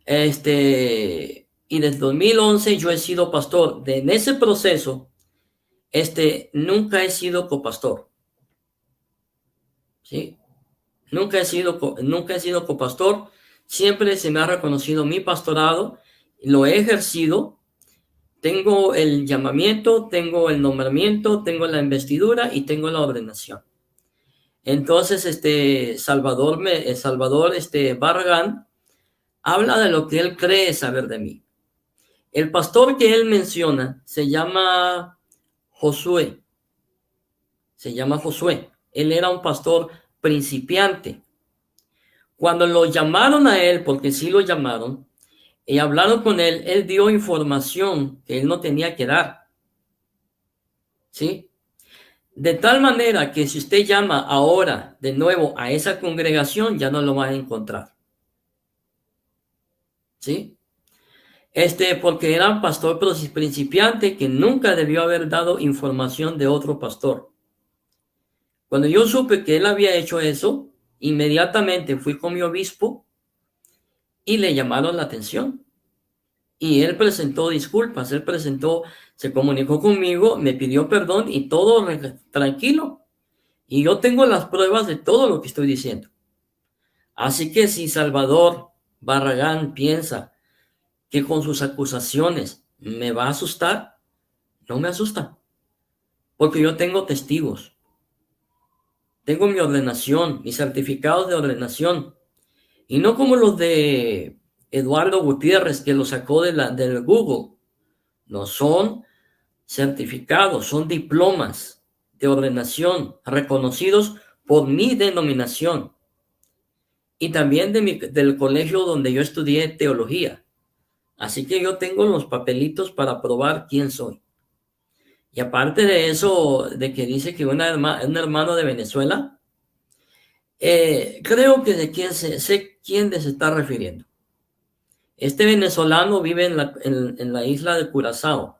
Y desde 2011 yo he sido pastor. En ese proceso, nunca he sido copastor, ¿sí? Nunca he sido copastor. Siempre se me ha reconocido mi pastorado, lo he ejercido. Tengo el llamamiento, tengo el nombramiento, tengo la investidura y tengo la ordenación. Entonces, Salvador Barragán habla de lo que él cree saber de mí. El pastor que él menciona se llama Josué. Él era un pastor principiante. Cuando lo llamaron a él, porque sí lo llamaron, y hablaron con él, él dio información que él no tenía que dar. ¿Sí? De tal manera que si usted llama ahora de nuevo a esa congregación, ya no lo va a encontrar. ¿Sí? Porque era un pastor principiante que nunca debió haber dado información de otro pastor. Cuando yo supe que él había hecho eso, inmediatamente fui con mi obispo y le llamaron la atención. Y él presentó disculpas, se comunicó conmigo, me pidió perdón y todo tranquilo. Y yo tengo las pruebas de todo lo que estoy diciendo. Así que si Salvador Barragán piensa que con sus acusaciones me va a asustar, no me asusta. Porque yo tengo testigos. Tengo mi ordenación, mis certificados de ordenación. Y no como los de Eduardo Gutiérrez, que lo sacó del Google. No son certificados, son diplomas de ordenación reconocidos por mi denominación. Y también del colegio donde yo estudié teología. Así que yo tengo los papelitos para probar quién soy. Y aparte de eso, de que dice que un hermano de Venezuela, creo que sé quién se está refiriendo. Este venezolano vive en la isla de Curazao.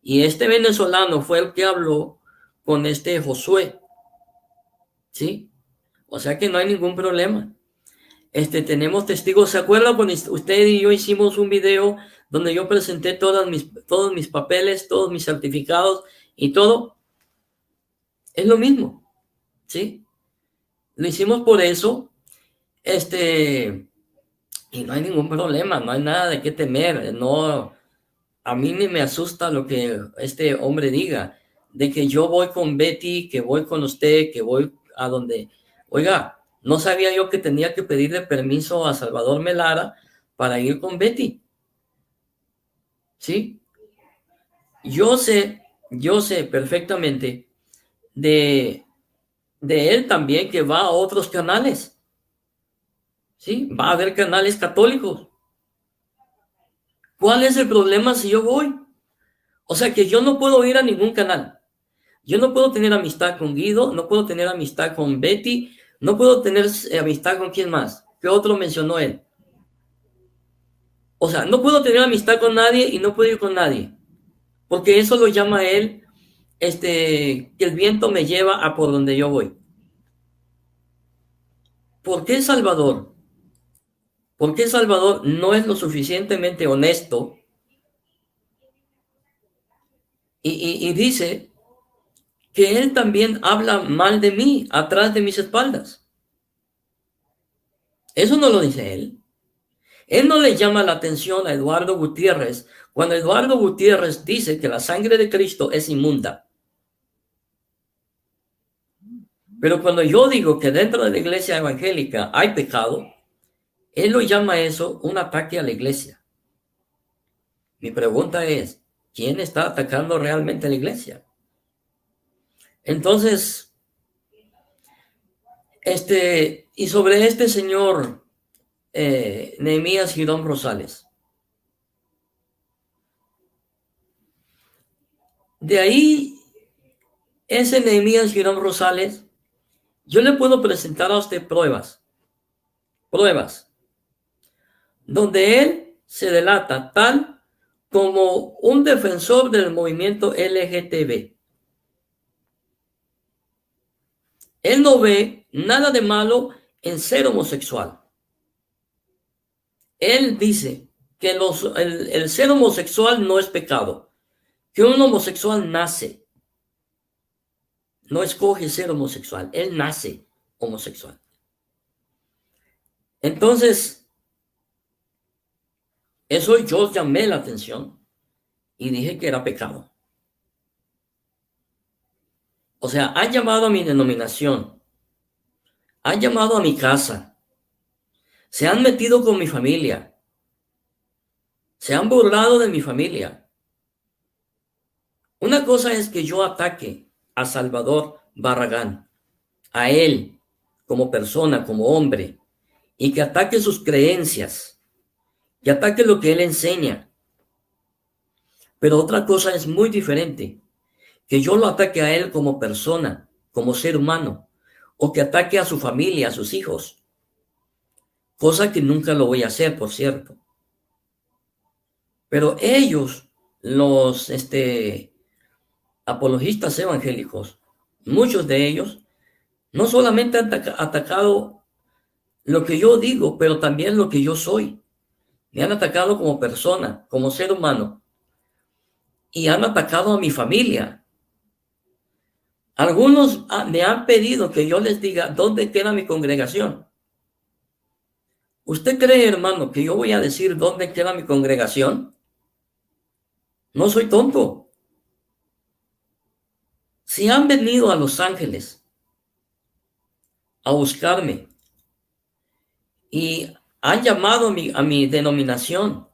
Y este venezolano fue el que habló con Josué. ¿Sí? O sea que no hay ningún problema. Tenemos testigos. ¿Se acuerdan cuando usted y yo hicimos un video donde yo presenté todos mis papeles, todos mis certificados y todo? Es lo mismo, ¿sí? Lo hicimos por eso, y no hay ningún problema, no hay nada de qué temer. No, a mí ni me asusta lo que este hombre diga, de que yo voy con Betty, que voy con usted, que voy a donde... Oiga, no sabía yo que tenía que pedirle permiso a Salvador Melara para ir con Betty. ¿Sí? Yo sé perfectamente de él también que va a otros canales. ¿Sí? Va a haber canales católicos. ¿Cuál es el problema si yo voy? O sea que yo no puedo ir a ningún canal. Yo no puedo tener amistad con Guido, no puedo tener amistad con Betty, no puedo tener amistad con quién más. ¿Qué otro mencionó él? O sea, no puedo tener amistad con nadie y no puedo ir con nadie. Porque eso lo llama él, que el viento me lleva a por donde yo voy. ¿Por qué Salvador ¿Por qué Salvador no es lo suficientemente honesto y dice que él también habla mal de mí atrás de mis espaldas? Eso no lo dice él. Él no le llama la atención a Eduardo Gutiérrez cuando Eduardo Gutiérrez dice que la sangre de Cristo es inmunda. Pero cuando yo digo que dentro de la iglesia evangélica hay pecado, él lo llama eso un ataque a la iglesia. Mi pregunta es, ¿quién está atacando realmente a la iglesia? Entonces, y sobre este señor Nehemías Girón Rosales, de ahí, ese Nehemías Girón Rosales, yo le puedo presentar a usted pruebas, donde él se delata tal como un defensor del movimiento LGTB. Él no ve nada de malo en ser homosexual. Él dice que el ser homosexual no es pecado, que un homosexual nace, no escoge ser homosexual, él nace homosexual. Entonces, eso yo llamé la atención y dije que era pecado. O sea, han llamado a mi denominación, han llamado a mi casa, se han metido con mi familia, se han burlado de mi familia. Una cosa es que yo ataque a Salvador Barragán, a él como persona, como hombre, y que ataque sus creencias, que ataque lo que él enseña. Pero otra cosa es muy diferente, que yo lo ataque a él como persona, como ser humano, o que ataque a su familia, a sus hijos, cosa que nunca lo voy a hacer, por cierto. Pero ellos, los apologistas evangélicos, muchos de ellos, no solamente han atacado lo que yo digo, pero también lo que yo soy. Me han atacado como persona, como ser humano, y han atacado a mi familia. Algunos me han pedido que yo les diga dónde queda mi congregación. ¿Usted cree, hermano, que yo voy a decir dónde queda mi congregación? No soy tonto. Si han venido a Los Ángeles a buscarme y han llamado a mi denominación,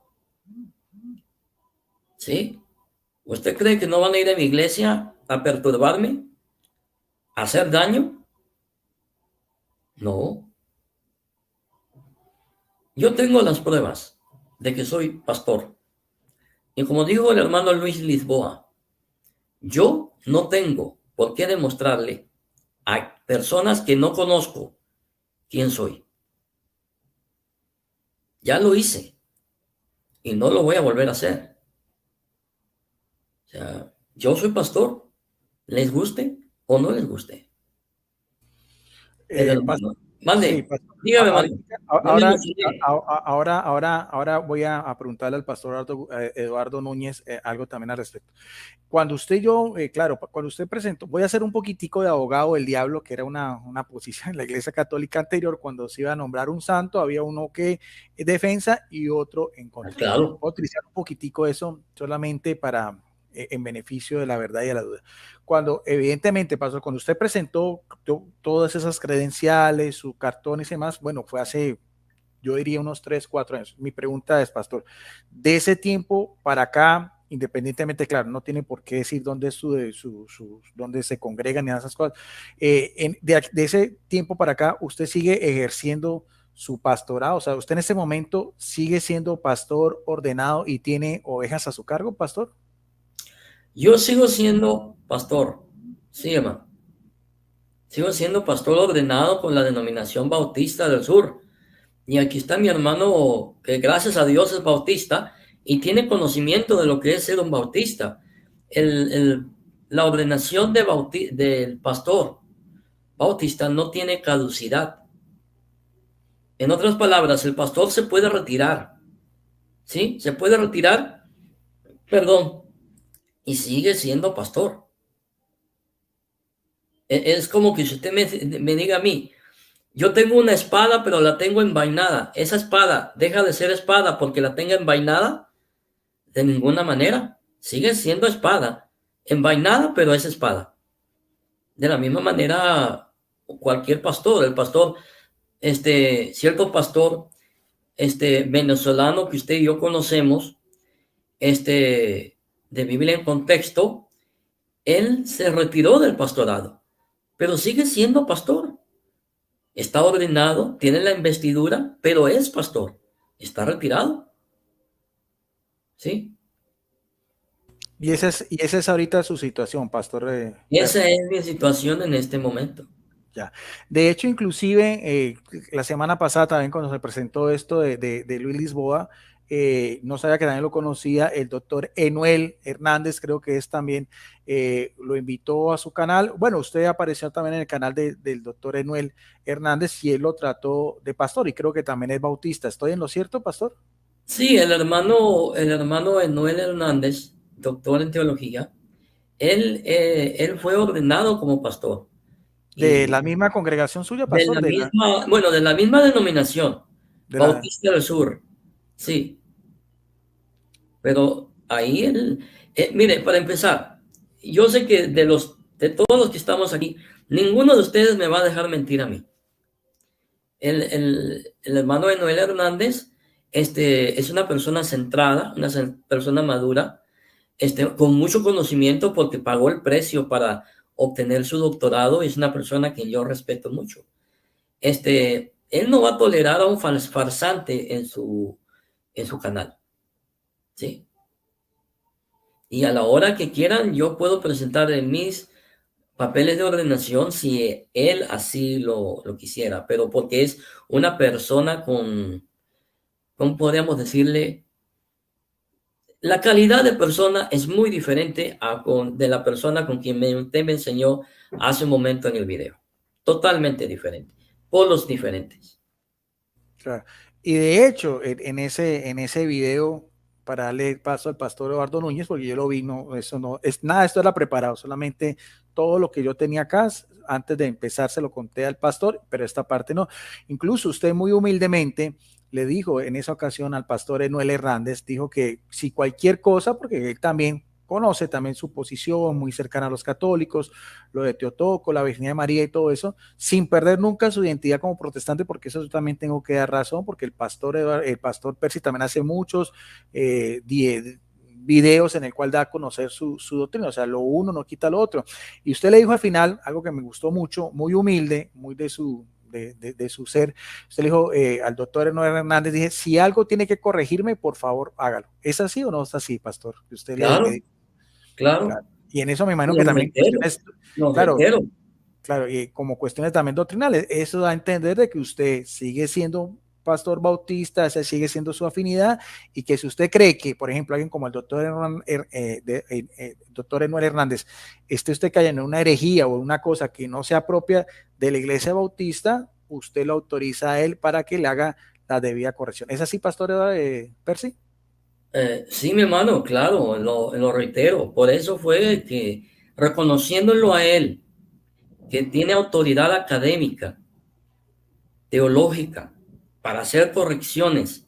¿sí? ¿Usted cree que no van a ir a mi iglesia a perturbarme? ¿A hacer daño? No. Yo tengo las pruebas de que soy pastor. Y como dijo el hermano Luis Lisboa, yo no tengo por qué demostrarle a personas que no conozco quién soy. Ya lo hice y no lo voy a volver a hacer. O sea, yo soy pastor, les guste o no les guste. Mande, Sí, pastor. dígame, mande. Ahora voy a preguntarle al pastor Eduardo Núñez algo también al respecto. Cuando usted y yo, claro, cuando usted presentó, voy a hacer un poquitico de abogado del diablo, que era una posición en la Iglesia Católica anterior, cuando se iba a nombrar un santo, había uno que defensa y otro en contra. Claro. Voy a utilizar un poquitico eso solamente para en beneficio de la verdad y de la duda. Cuando evidentemente pasó, cuando usted presentó todas esas credenciales, sus cartones y demás, bueno, fue hace, yo diría unos 3, 4 años. Mi pregunta es, pastor, de ese tiempo para acá, independientemente, claro, no tiene por qué decir dónde es dónde se congregan ni esas cosas, de ese tiempo para acá, ¿usted sigue ejerciendo su pastorado? O sea, ¿usted en este momento sigue siendo pastor ordenado y tiene ovejas a su cargo, pastor? Yo sigo siendo pastor, sí, hermano. Sigo siendo pastor ordenado con la denominación Bautista del Sur. Y aquí está mi hermano, que gracias a Dios es bautista y tiene conocimiento de lo que es ser un bautista. La ordenación del pastor bautista no tiene caducidad. En otras palabras, el pastor se puede retirar, ¿sí? Se puede retirar, perdón, y sigue siendo pastor. Es como que si usted me diga a mí, yo tengo una espada, pero la tengo envainada. ¿Esa espada deja de ser espada porque la tenga envainada? De ninguna manera. Sigue siendo espada. Envainada, pero es espada. De la misma manera, cualquier pastor, el pastor, cierto pastor, venezolano que usted y yo conocemos, de Biblia en contexto, él se retiró del pastorado, pero sigue siendo pastor. Está ordenado, tiene la investidura, pero es pastor. Está retirado. ¿Sí? Y esa es ahorita su situación, pastor. Esa es mi situación en este momento. Ya. De hecho, inclusive la semana pasada también cuando se presentó esto de Luis Lisboa, no sabía que también lo conocía, el doctor Enuel Hernández, creo que es también, lo invitó a su canal. Bueno, usted apareció también en el canal del doctor Enuel Hernández y él lo trató de pastor y creo que también es bautista. ¿Estoy en lo cierto, pastor? Sí, el hermano Enoel Hernández, doctor en teología, él fue ordenado como pastor. De Y la misma congregación suya, de pastor, la misma, bueno, de la misma denominación, de la, Bautista del Sur. Sí, pero ahí mire, para empezar, yo sé que de todos los que estamos aquí, ninguno de ustedes me va a dejar mentir a mí. El hermano de Noel Hernández, es una persona centrada, una persona madura, con mucho conocimiento porque pagó el precio para obtener su doctorado y es una persona que yo respeto mucho. Él no va a tolerar a un farsante en su canal, ¿sí? Y a la hora que quieran, yo puedo presentar mis papeles de ordenación si él así lo quisiera, pero porque es una persona ¿cómo podríamos decirle? La calidad de persona es muy diferente de la persona con quien usted me enseñó hace un momento en el video. Totalmente diferente. Polos diferentes. claro. Y de hecho, en ese video, para darle paso al pastor Eduardo Núñez, porque yo lo vi, no, eso no, es nada, esto era preparado, solamente todo lo que yo tenía acá, antes de empezar se lo conté al pastor, pero esta parte no. Incluso usted muy humildemente le dijo en esa ocasión al pastor Enuel Hernández, dijo que si cualquier cosa, porque él también conoce también su posición muy cercana a los católicos, lo de Teotocos, la Virgen de María y todo eso, sin perder nunca su identidad como protestante, porque eso yo también tengo que dar razón, porque el pastor Percy también hace muchos videos en el cual da a conocer su doctrina, o sea, lo uno no quita lo otro. Y usted le dijo al final algo que me gustó mucho, muy humilde, muy de su ser. Usted le dijo al doctor Enoel Hernández, dije, si algo tiene que corregirme, por favor, hágalo. ¿Es así o no es así, pastor? Usted Claro, le claro. claro. Y en eso me imagino Lo que también reitero, cuestiones, lo claro, reitero. claro, y como cuestiones también doctrinales, eso da a entender de que usted sigue siendo pastor bautista, esa sigue siendo su afinidad, y que si usted cree que, por ejemplo, alguien como el doctor, doctor Enuel Hernández, esté usted cayendo en una herejía o una cosa que no sea propia de la iglesia bautista, usted lo autoriza a él para que le haga la debida corrección. ¿Es así, pastor Percy? Sí, mi hermano, claro, lo reitero. Por eso fue que, reconociéndolo a él, que tiene autoridad académica, teológica, para hacer correcciones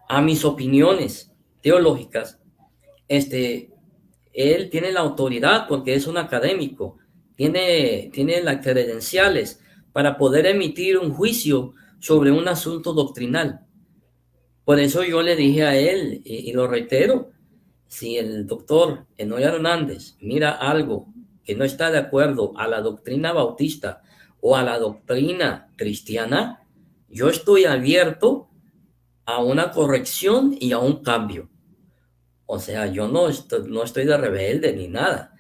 a mis opiniones teológicas, él tiene la autoridad porque es un académico, tiene las credenciales para poder emitir un juicio sobre un asunto doctrinal. Por eso yo le dije a él, y lo reitero, si el doctor Enoy Hernández mira algo que no está de acuerdo a la doctrina bautista o a la doctrina cristiana, yo estoy abierto a una corrección y a un cambio. O sea, yo no estoy de rebelde ni nada.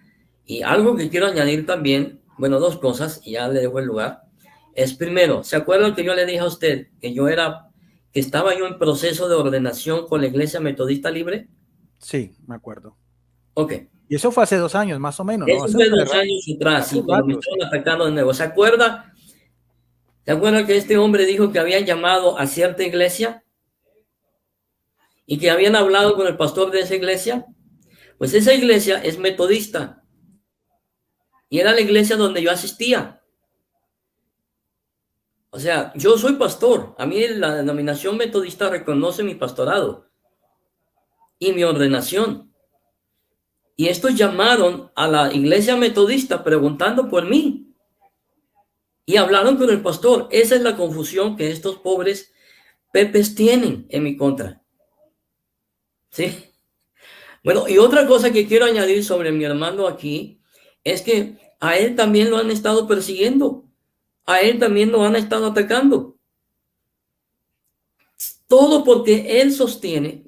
Y algo que quiero añadir también, bueno, dos cosas, y ya le dejo el lugar, es primero, ¿se acuerdan que yo le dije a usted que estaba yo en proceso de ordenación con la Iglesia Metodista Libre? Sí, me acuerdo. Ok. Y eso fue hace 2 años, más o menos, ¿no? Eso fue 2 años atrás, Hace y un cuando me rato, sí. estaban atacando de nuevo. ¿Se acuerda? ¿Se acuerdan que este hombre dijo que habían llamado a cierta iglesia y que habían hablado con el pastor de esa iglesia? Pues esa iglesia es metodista y era la iglesia donde yo asistía. O sea, yo soy pastor. A mí la denominación metodista reconoce mi pastorado y mi ordenación. Y estos llamaron a la iglesia metodista preguntando por mí y hablaron con el pastor. Esa es la confusión que estos pobres pepes tienen en mi contra. ¿Sí? Bueno, y otra cosa que quiero añadir sobre mi hermano aquí es que a él también lo han estado persiguiendo. A él también lo han estado atacando. Todo porque él sostiene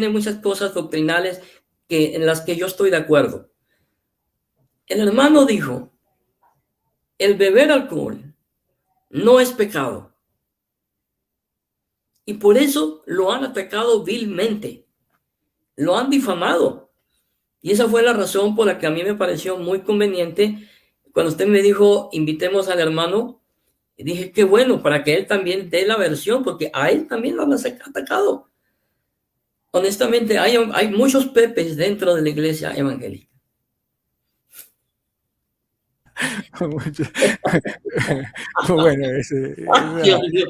muchas cosas doctrinales en las que yo estoy de acuerdo. El hermano dijo, el beber alcohol no es pecado. Y por eso lo han atacado vilmente. Lo han difamado. Y esa fue la razón por la que a mí me pareció muy conveniente cuando usted me dijo, invitemos al hermano. Y dije, qué bueno, para que él también dé la versión, porque a él también lo han atacado. Honestamente, hay muchos pepes dentro de la iglesia evangélica. Bueno, Dios mío.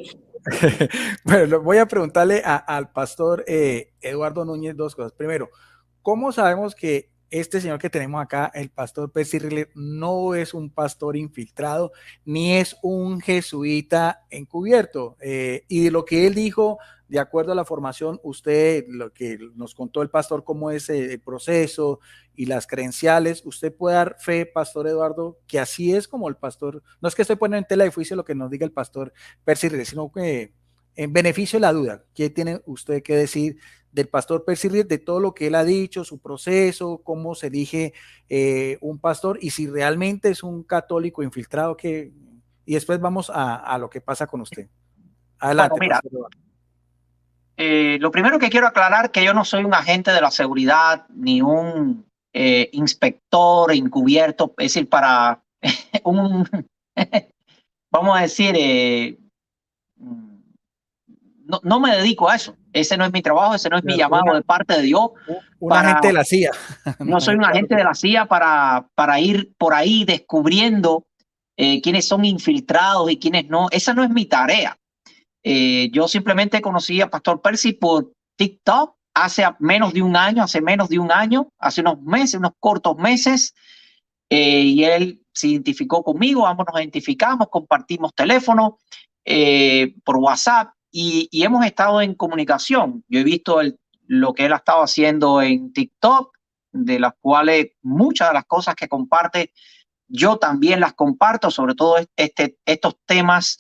bueno, voy a preguntarle al pastor Eduardo Núñez dos cosas. Primero, ¿cómo sabemos que este señor que tenemos acá, el pastor Percy Riley, no es un pastor infiltrado, ni es un jesuita encubierto? Y de lo que él dijo, de acuerdo a la formación, usted, lo que nos contó el pastor, cómo es el proceso y las credenciales, ¿usted puede dar fe, pastor Eduardo, que así es como el pastor? No es que estoy poniendo en tela de juicio lo que nos diga el pastor Percy Riley, sino que en beneficio de la duda, ¿qué tiene usted que decir del pastor Percy Riley, de todo lo que él ha dicho, su proceso, cómo se elige un pastor y si realmente es un católico infiltrado? Y después vamos a lo que pasa con usted. Adelante, Bueno, mira, pastor Eduardo. Lo primero que quiero aclarar que yo no soy un agente de la seguridad ni un inspector encubierto, es decir, para un, vamos a decir, no me dedico a eso. Ese no es mi trabajo, ese no es mi llamado de parte de Dios. Un agente de la CIA. No soy un agente de la CIA para ir por ahí descubriendo quiénes son infiltrados y quiénes no. Esa no es mi tarea. Yo simplemente conocí a Pastor Percy por TikTok hace menos de un año, hace unos meses, unos cortos meses, y él se identificó conmigo, ambos nos identificamos, compartimos teléfono por WhatsApp y hemos estado en comunicación. Yo he visto lo que él ha estado haciendo en TikTok, de las cuales muchas de las cosas que comparte, yo también las comparto, sobre todo estos temas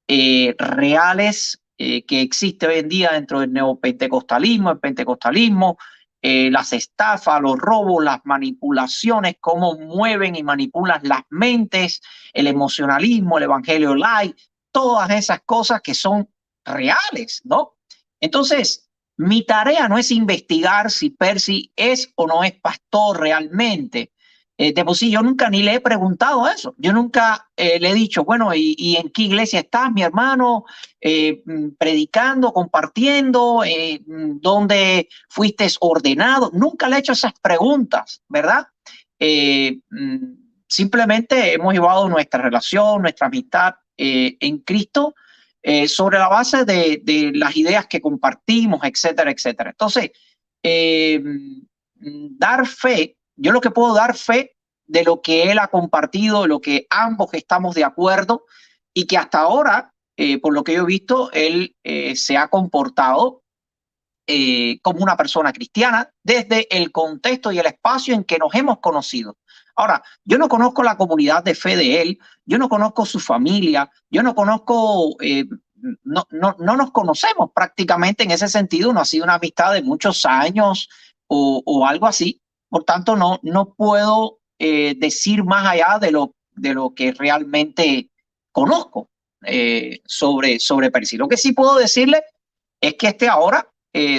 reales que existe hoy en día dentro del neopentecostalismo, el pentecostalismo, las estafas, los robos, las manipulaciones, cómo mueven y manipulan las mentes, el emocionalismo, el evangelio light, todas esas cosas que son reales, ¿no? Entonces, mi tarea no es investigar si Percy es o no es pastor realmente. De por sí, yo nunca ni le he preguntado eso. Yo nunca le he dicho, bueno, ¿y en qué iglesia estás, mi hermano? Predicando, compartiendo, ¿dónde fuiste ordenado? Nunca le he hecho esas preguntas, ¿verdad? Simplemente hemos llevado nuestra relación, nuestra amistad en Cristo sobre la base de las ideas que compartimos, etcétera, etcétera. Entonces, dar fe, yo lo que puedo dar fe de lo que él ha compartido, de lo que ambos estamos de acuerdo y que hasta ahora, por lo que yo he visto, él se ha comportado como una persona cristiana desde el contexto y el espacio en que nos hemos conocido. Ahora, yo no conozco la comunidad de fe de él, yo no conozco su familia, yo no conozco, no nos conocemos prácticamente en ese sentido, no ha sido una amistad de muchos años o algo así. Por tanto, no puedo decir más allá de lo que realmente conozco sobre Percy. Lo que sí puedo decirle es que ahora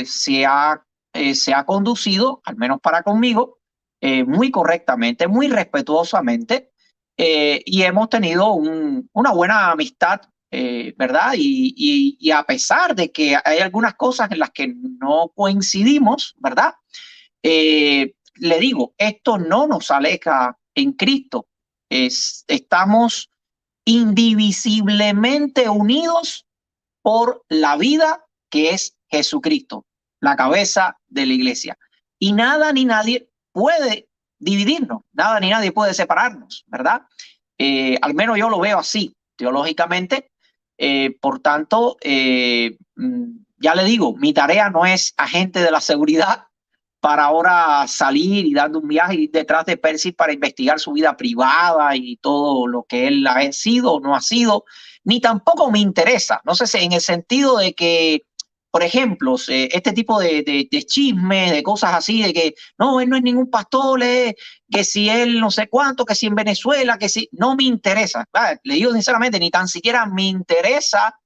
se ha conducido, al menos para conmigo, muy correctamente, muy respetuosamente, y hemos tenido una buena amistad, ¿verdad? Y a pesar de que hay algunas cosas en las que no coincidimos, ¿verdad? Le digo, esto no nos aleja en Cristo. Estamos indivisiblemente unidos por la vida que es Jesucristo, la cabeza de la iglesia. Y nada ni nadie puede dividirnos, nada ni nadie puede separarnos, ¿verdad? Al menos yo lo veo así, teológicamente. Por tanto, ya le digo, mi tarea no es agente de la seguridad para ahora salir y dando un viaje ir detrás de Percy para investigar su vida privada y todo lo que él ha sido o no ha sido, ni tampoco me interesa. No sé si en el sentido de que, por ejemplo, este tipo de chismes, de cosas así, de que no, él no es ningún pastor, que si él no sé cuánto, que si en Venezuela, que si, no me interesa. Le digo sinceramente, ni tan siquiera me interesa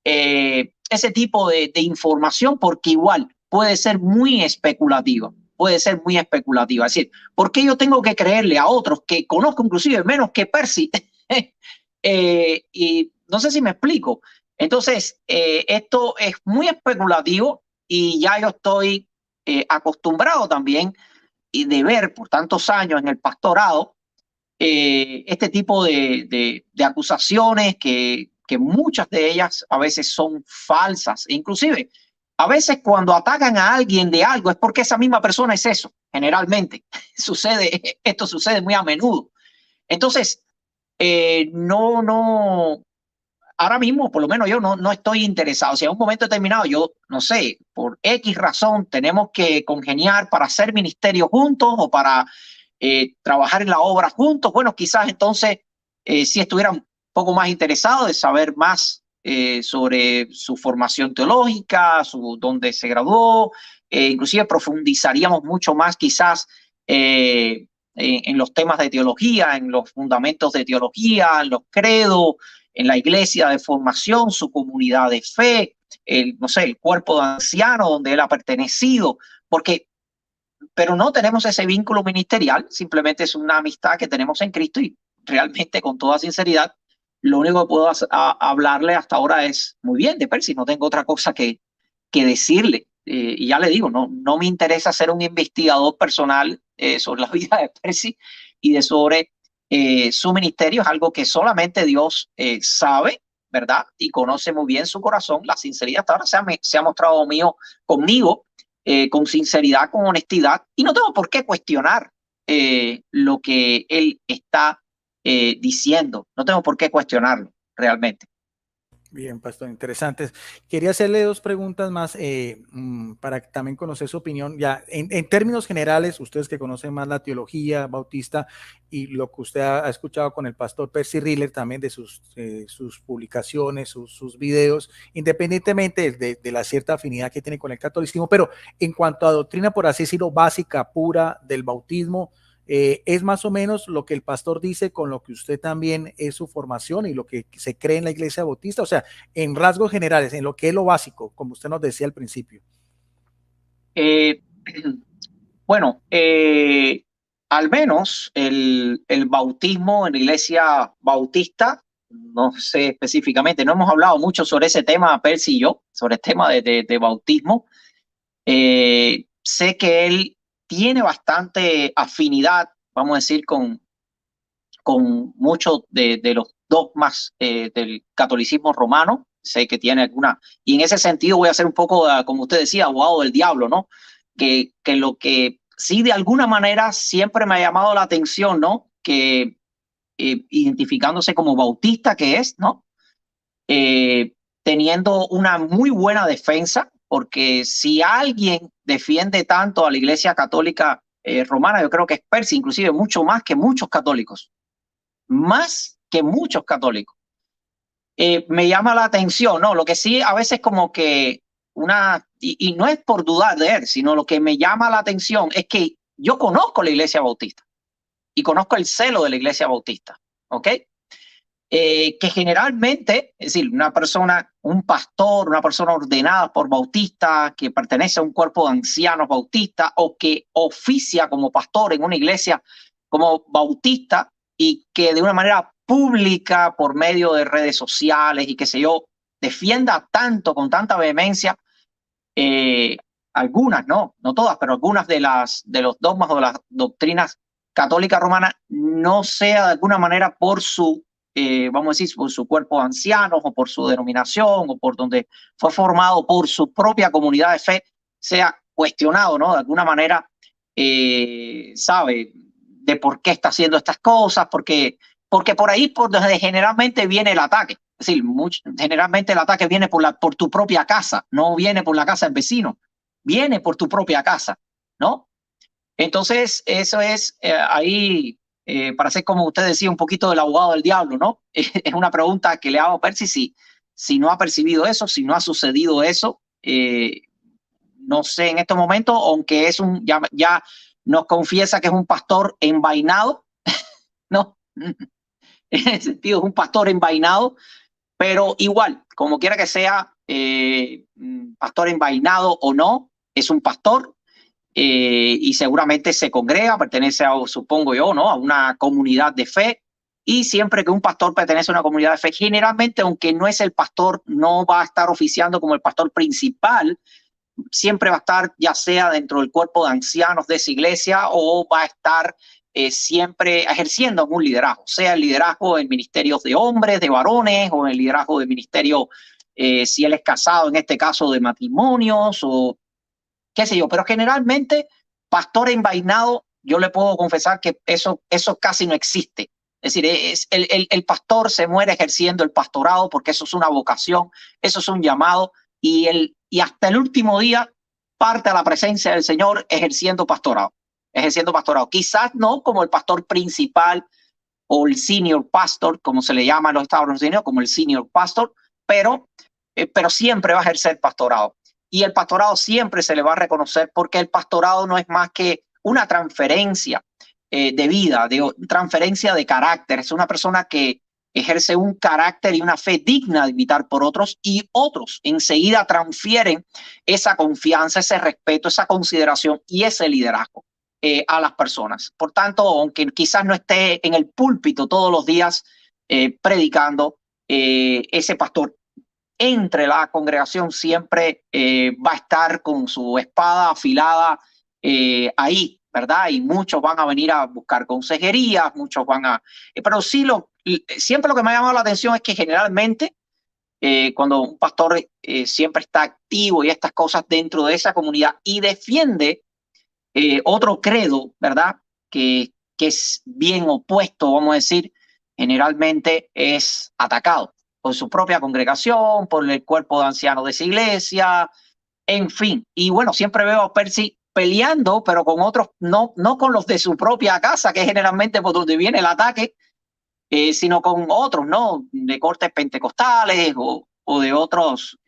ese tipo de información, porque igual puede ser muy especulativa, puede ser muy especulativa. Es decir, ¿por qué yo tengo que creerle a otros que conozco inclusive menos que Percy? Y no sé si me explico. Entonces, esto es muy especulativo y ya yo estoy acostumbrado también y de ver por tantos años en el pastorado este tipo de acusaciones que muchas de ellas a veces son falsas. Inclusive, a veces cuando atacan a alguien de algo es porque esa misma persona es eso, generalmente. Esto sucede muy a menudo. Entonces, ahora mismo, por lo menos yo no estoy interesado. Si en un momento determinado, yo no sé, por X razón, tenemos que congeniar para hacer ministerio juntos o para trabajar en la obra juntos, bueno, quizás entonces si estuviera un poco más interesado de saber más sobre su formación teológica, dónde se graduó, inclusive profundizaríamos mucho más quizás en los temas de teología, en los fundamentos de teología, en los credos, en la iglesia de formación, su comunidad de fe, no sé, el cuerpo de ancianos donde él ha pertenecido, pero no tenemos ese vínculo ministerial, simplemente es una amistad que tenemos en Cristo y realmente con toda sinceridad, lo único que puedo hablarle hasta ahora es muy bien de Percy, no tengo otra cosa que decirle. Y ya le digo, no me interesa ser un investigador personal sobre la vida de Percy y sobre su ministerio, es algo que solamente Dios sabe, ¿verdad? Y conoce muy bien su corazón. La sinceridad hasta ahora se ha mostrado conmigo con sinceridad, con honestidad, y no tengo por qué cuestionar lo que él está diciendo. No tengo por qué cuestionarlo realmente. Bien, pastor, interesantes. Quería hacerle dos preguntas más para también conocer su opinión. Ya, en términos generales, ustedes que conocen más la teología bautista y lo que usted ha escuchado con el pastor Percy Riller también de sus publicaciones, sus videos, independientemente de la cierta afinidad que tiene con el catolicismo, pero en cuanto a doctrina, por así decirlo, básica, pura del bautismo, es más o menos lo que el pastor dice con lo que usted también es su formación y lo que se cree en la iglesia bautista, o sea, en rasgos generales, en lo que es lo básico, como usted nos decía al principio. Bueno, al menos el bautismo en la iglesia bautista, no sé específicamente, no hemos hablado mucho sobre ese tema, Percy y yo, sobre el tema de bautismo. Sé que él tiene bastante afinidad, vamos a decir, con muchos de los dogmas del catolicismo romano. Sé que tiene alguna, y en ese sentido voy a hacer un poco, como usted decía, abogado del diablo, ¿no? Que lo que sí de alguna manera siempre me ha llamado la atención, ¿no? Que identificándose como bautista que es, ¿no? Teniendo una muy buena defensa, porque si alguien defiende tanto a la Iglesia Católica Romana, yo creo que es Percy, inclusive mucho más que muchos católicos. Más que muchos católicos. Me llama la atención, ¿no? Lo que sí a veces como que y no es por dudar de él, sino lo que me llama la atención es que yo conozco la iglesia bautista y conozco el celo de la iglesia bautista, ¿ok? Que generalmente, es decir, una persona, un pastor, una persona ordenada por bautista, que pertenece a un cuerpo de ancianos bautistas o que oficia como pastor en una iglesia como bautista, y que de una manera pública, por medio de redes sociales y qué sé yo, defienda tanto, con tanta vehemencia, algunas, no todas, pero algunas de los dogmas o de las doctrinas católicas romanas, no sea de alguna manera por su, vamos a decir, por su cuerpo de ancianos o por su denominación o por donde fue formado, por su propia comunidad de fe, sea cuestionado, ¿no? De alguna manera, sabe de por qué está haciendo estas cosas, porque por ahí por donde generalmente viene el ataque. Es decir, generalmente el ataque viene por tu propia casa, no viene por la casa del vecino, viene por tu propia casa, ¿no? Entonces, eso es ahí, para ser como usted decía, un poquito del abogado del diablo, ¿no? Es una pregunta que le hago a Percy si no ha percibido eso, si no ha sucedido eso, no sé en estos momentos, aunque es ya nos confiesa que es un pastor envainado, ¿no? En ese sentido, es un pastor envainado, pero igual, como quiera que sea, pastor envainado o no, es un pastor y seguramente se congrega, pertenece a, supongo yo, ¿no? A una comunidad de fe. Y siempre que un pastor pertenece a una comunidad de fe, generalmente, aunque no es el pastor, no va a estar oficiando como el pastor principal, siempre va a estar ya sea dentro del cuerpo de ancianos de esa iglesia o va a estar siempre ejerciendo un liderazgo, sea el liderazgo en ministerios de hombres, de varones, o el liderazgo de ministerio, si él es casado, en este caso de matrimonios, o qué sé yo, pero generalmente pastor envainado, yo le puedo confesar que eso casi no existe. Es decir, el pastor se muere ejerciendo el pastorado porque eso es una vocación, eso es un llamado, y hasta el último día parte a la presencia del Señor ejerciendo pastorado. Quizás no como el pastor principal o el senior pastor, como se le llama en los Estados Unidos, como el senior pastor, pero siempre va a ejercer pastorado. Y el pastorado siempre se le va a reconocer porque el pastorado no es más que una transferencia de vida, transferencia de carácter. Es una persona que ejerce un carácter y una fe digna de imitar por otros, y otros enseguida transfieren esa confianza, ese respeto, esa consideración y ese liderazgo a las personas. Por tanto, aunque quizás no esté en el púlpito todos los días predicando, ese pastor entre la congregación siempre va a estar con su espada afilada ahí, ¿verdad? Y muchos van a venir a buscar consejerías, muchos van a... pero sí, siempre lo que me ha llamado la atención es que generalmente cuando un pastor siempre está activo y estas cosas dentro de esa comunidad y defiende otro credo, ¿verdad? Que es bien opuesto, vamos a decir, generalmente es atacado por su propia congregación, por el cuerpo de ancianos de esa iglesia, en fin. Y bueno, siempre veo a Percy peleando, pero con otros, no con los de su propia casa, que es generalmente por donde viene el ataque, sino con otros, ¿no? De cortes pentecostales o de otros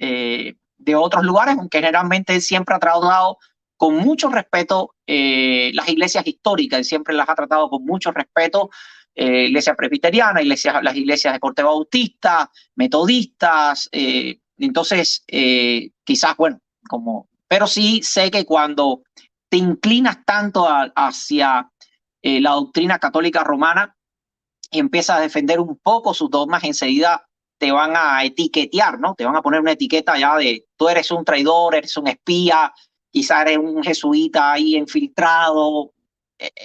lugares, aunque generalmente siempre ha tratado con mucho respeto las iglesias históricas, y siempre las ha tratado con mucho respeto, iglesia presbiteriana, las iglesias de corte bautista, metodistas, entonces quizás, bueno, pero sí sé que cuando te inclinas tanto hacia la doctrina católica romana y empiezas a defender un poco sus dogmas, enseguida te van a etiquetear, ¿no? Te van a poner una etiqueta ya de tú eres un traidor, eres un espía, quizás eres un jesuita ahí infiltrado,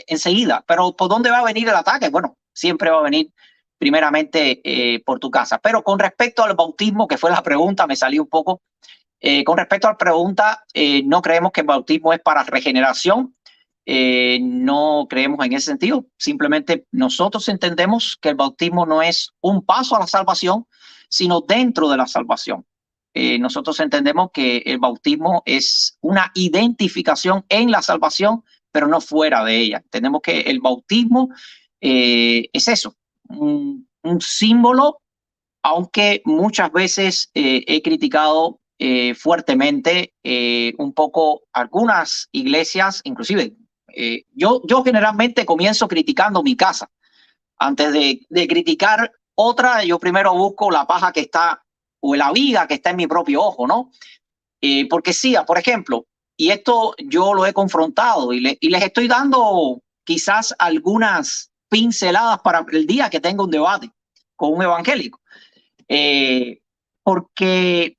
enseguida. Pero ¿por dónde va a venir el ataque? Bueno, siempre va a venir primeramente por tu casa. Pero con respecto al bautismo, que fue la pregunta, me salí un poco. Con respecto a la pregunta, no creemos que el bautismo es para regeneración. No creemos en ese sentido. Simplemente nosotros entendemos que el bautismo no es un paso a la salvación, sino dentro de la salvación. Nosotros entendemos que el bautismo es una identificación en la salvación, pero no fuera de ella. Entendemos que el bautismo es eso, un símbolo, aunque muchas veces he criticado fuertemente un poco algunas iglesias, inclusive yo generalmente comienzo criticando mi casa. Antes de criticar otra, yo primero busco la paja que está, o la viga que está en mi propio ojo, ¿no? Porque sí, por ejemplo, y esto yo lo he confrontado y les estoy dando quizás algunas pinceladas para el día que tenga un debate con un evangélico. Porque,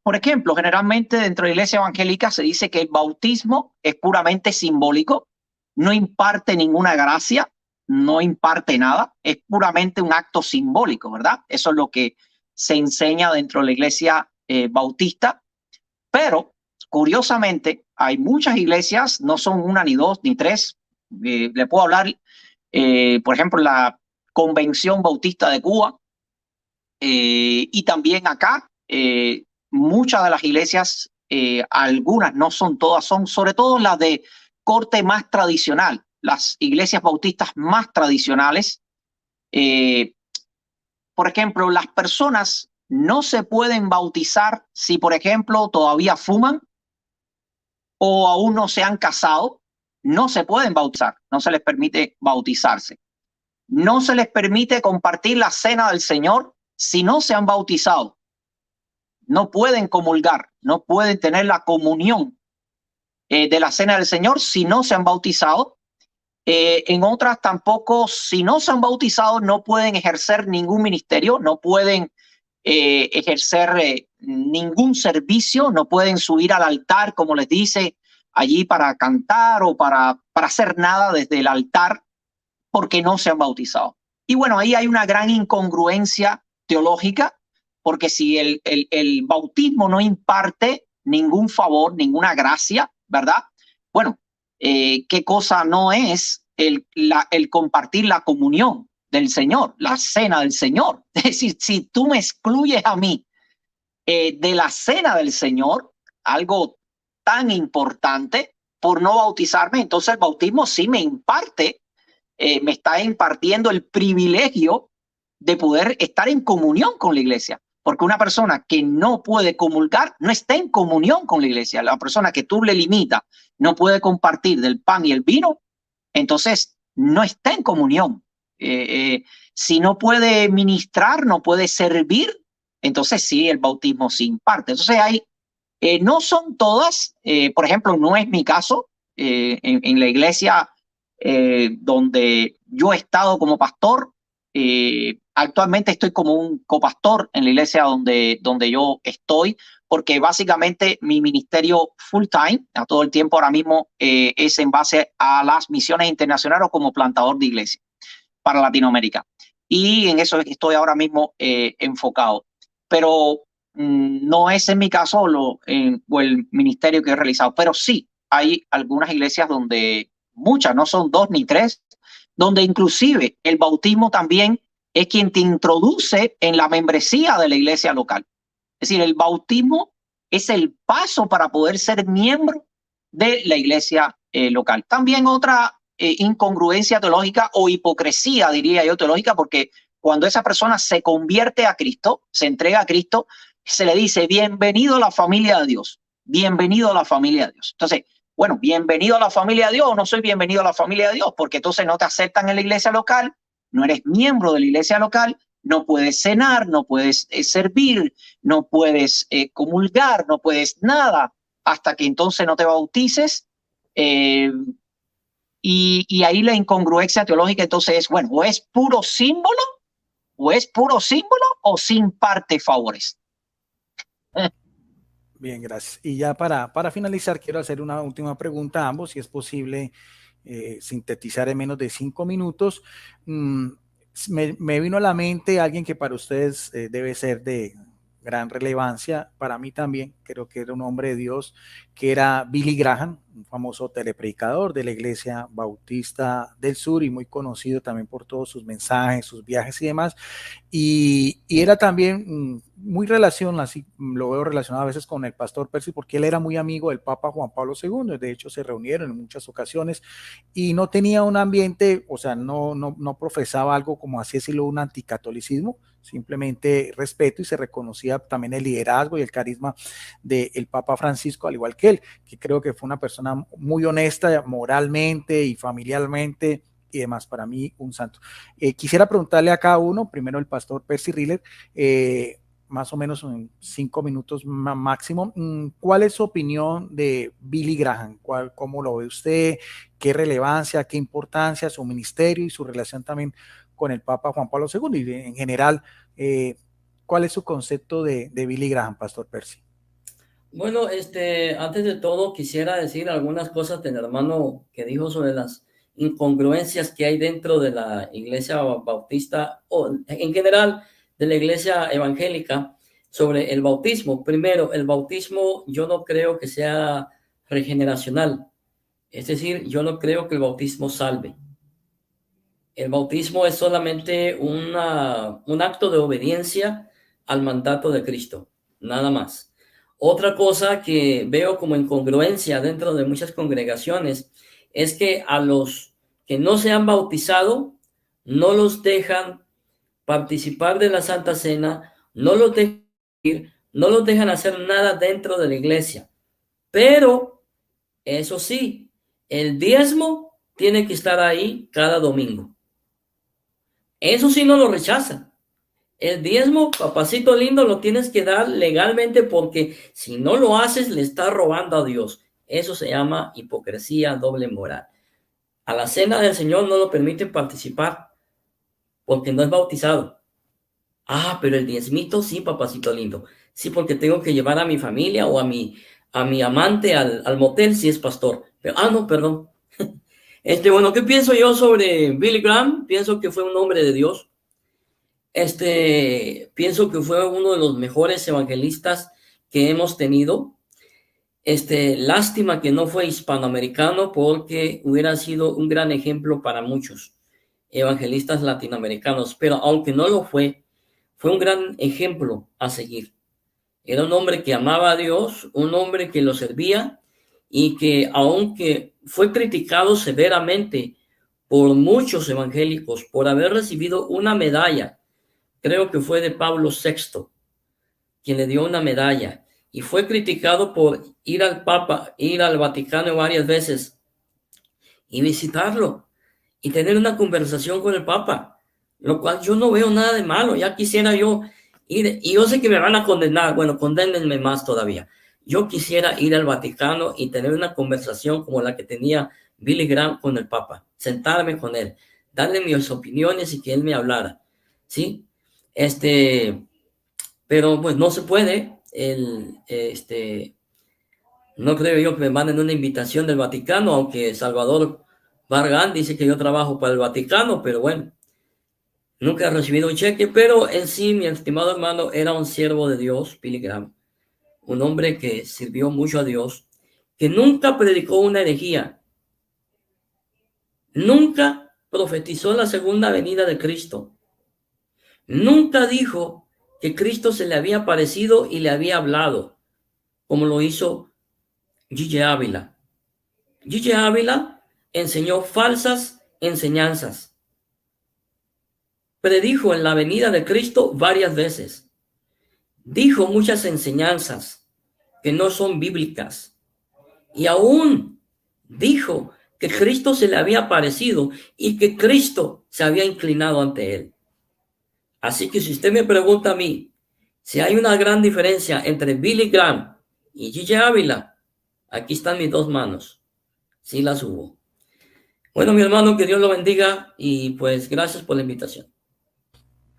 por ejemplo, generalmente dentro de la iglesia evangélica se dice que el bautismo es puramente simbólico, no imparte ninguna gracia, no imparte nada, es puramente un acto simbólico, ¿verdad? Eso es lo que se enseña dentro de la iglesia bautista. Pero, curiosamente, hay muchas iglesias, no son una, ni dos, ni tres. Le puedo hablar, por ejemplo, la Convención Bautista de Cuba, y también acá, muchas de las iglesias, algunas, no son todas, son sobre todo las de corte más tradicional, las iglesias bautistas más tradicionales. Por ejemplo, las personas no se pueden bautizar si, por ejemplo, todavía fuman o aún no se han casado. No se pueden bautizar, no se les permite bautizarse. No se les permite compartir la cena del Señor si no se han bautizado. No pueden comulgar, no pueden tener la comunión de la cena del Señor si no se han bautizado. En otras tampoco, si no se han bautizado, no pueden ejercer ningún ministerio, no pueden ejercer ningún servicio, no pueden subir al altar, como les dice, allí para cantar o para hacer nada desde el altar, porque no se han bautizado. Y bueno, ahí hay una gran incongruencia teológica, porque si el bautismo no imparte ningún favor, ninguna gracia, ¿verdad? Bueno, ¿qué cosa no es el compartir la comunión del Señor, la cena del Señor? Es decir, si tú me excluyes a mí de la cena del Señor, algo tan importante, por no bautizarme, entonces el bautismo sí me imparte, me está impartiendo el privilegio de poder estar en comunión con la iglesia. Porque una persona que no puede comulgar no está en comunión con la iglesia. La persona que tú le limitas no puede compartir del pan y el vino, entonces no está en comunión. Si no puede ministrar, no puede servir, entonces sí, el bautismo se imparte. Entonces hay, no son todas, por ejemplo, no es mi caso, en la iglesia donde yo he estado como pastor. Actualmente estoy como un copastor en la iglesia donde yo estoy, porque básicamente mi ministerio full time, a todo el tiempo ahora mismo, es en base a las misiones internacionales o como plantador de iglesia para Latinoamérica. Y en eso estoy ahora mismo enfocado. Pero no es en mi caso o el ministerio que he realizado, pero sí hay algunas iglesias donde, muchas, no son dos ni tres, donde inclusive el bautismo también es quien te introduce en la membresía de la iglesia local. Es decir, el bautismo es el paso para poder ser miembro de la iglesia local. También otra incongruencia teológica o hipocresía, diría yo, teológica, porque cuando esa persona se convierte a Cristo, se entrega a Cristo, se le dice, bienvenido a la familia de Dios, bienvenido a la familia de Dios. Entonces, bueno, bienvenido a la familia de Dios o no soy bienvenido a la familia de Dios, porque entonces no te aceptan en la iglesia local, no eres miembro de la iglesia local, no puedes cenar, no puedes servir, no puedes comulgar, no puedes nada, hasta que entonces no te bautices. Y ahí la incongruencia teológica entonces es, bueno, o es puro símbolo, o sin parte favores. Bien, gracias. Y ya para finalizar, quiero hacer una última pregunta a ambos, si es posible sintetizar en menos de 5 minutos. Me vino a la mente alguien que para ustedes debe ser de gran relevancia, para mí también, creo que era un hombre de Dios, que era Billy Graham, un famoso telepredicador de la Iglesia Bautista del Sur y muy conocido también por todos sus mensajes, sus viajes y demás. Y era también muy relacionado, así lo veo relacionado a veces con el pastor Percy, porque él era muy amigo del Papa Juan Pablo II, de hecho se reunieron en muchas ocasiones y no tenía un ambiente, o sea, no profesaba algo como así decirlo, un anticatolicismo, simplemente respeto, y se reconocía también el liderazgo y el carisma del Papa Francisco, al igual que él, que creo que fue una persona muy honesta moralmente y familiarmente y demás. Para mí un santo. Quisiera preguntarle a cada uno, primero el pastor Percy Riller, más o menos en 5 minutos máximo. ¿Cuál es su opinión de Billy Graham? ¿Cómo lo ve usted? ¿Qué relevancia, qué importancia su ministerio y su relación también con el Papa Juan Pablo II? Y en general, ¿cuál es su concepto de Billy Graham, Pastor Percy? Bueno, antes de todo quisiera decir algunas cosas del hermano que dijo sobre las incongruencias que hay dentro de la iglesia bautista o en general de la iglesia evangélica sobre el bautismo. Primero, el bautismo yo no creo que sea regeneracional. Es decir, yo no creo que el bautismo salve. El bautismo es solamente un acto de obediencia al mandato de Cristo, nada más. Otra cosa que veo como incongruencia dentro de muchas congregaciones es que a los que no se han bautizado no los dejan participar de la Santa Cena, no los dejan ir, no los dejan hacer nada dentro de la iglesia. Pero, eso sí, el diezmo tiene que estar ahí cada domingo. Eso sí no lo rechazan. El diezmo, papacito lindo, lo tienes que dar legalmente porque si no lo haces, le estás robando a Dios. Eso se llama hipocresía, doble moral. A la cena del Señor no lo permiten participar porque no es bautizado. Ah, pero el diezmito sí, papacito lindo. Sí, porque tengo que llevar a mi familia o a mi amante al motel si es pastor. Pero, no, perdón. Bueno, ¿qué pienso yo sobre Billy Graham? Pienso que fue un hombre de Dios. Pienso que fue uno de los mejores evangelistas que hemos tenido. Lástima que no fue hispanoamericano porque hubiera sido un gran ejemplo para muchos evangelistas latinoamericanos, pero aunque no lo fue un gran ejemplo a seguir. Era un hombre que amaba a Dios, un hombre que lo servía y que aunque fue criticado severamente por muchos evangélicos por haber recibido una medalla, creo que fue de Pablo VI, quien le dio una medalla, y fue criticado por ir al Papa, ir al Vaticano varias veces y visitarlo y tener una conversación con el Papa, lo cual yo no veo nada de malo. Ya quisiera yo ir, y yo sé que me van a condenar, bueno, condénenme más todavía. Yo quisiera ir al Vaticano y tener una conversación como la que tenía Billy Graham con el Papa, sentarme con él, darle mis opiniones y que él me hablara, ¿sí? Pero pues no se puede. No creo yo que me manden una invitación del Vaticano, aunque Salvador Vargas dice que yo trabajo para el Vaticano, pero bueno, nunca he recibido un cheque. Pero en sí, mi estimado hermano, era un siervo de Dios, Billy Graham, un hombre que sirvió mucho a Dios, que nunca predicó una herejía, nunca profetizó la segunda venida de Cristo, nunca dijo que Cristo se le había aparecido y le había hablado, como lo hizo Gigi Ávila. Gigi Ávila enseñó falsas enseñanzas. Predijo en la venida de Cristo varias veces. Dijo muchas enseñanzas que no son bíblicas. Y aún dijo que Cristo se le había aparecido y que Cristo se había inclinado ante él. Así que si usted me pregunta a mí si hay una gran diferencia entre Billy Graham y Gigi Ávila, aquí están mis dos manos. Sí las hubo. Bueno, mi hermano, que Dios lo bendiga y pues gracias por la invitación.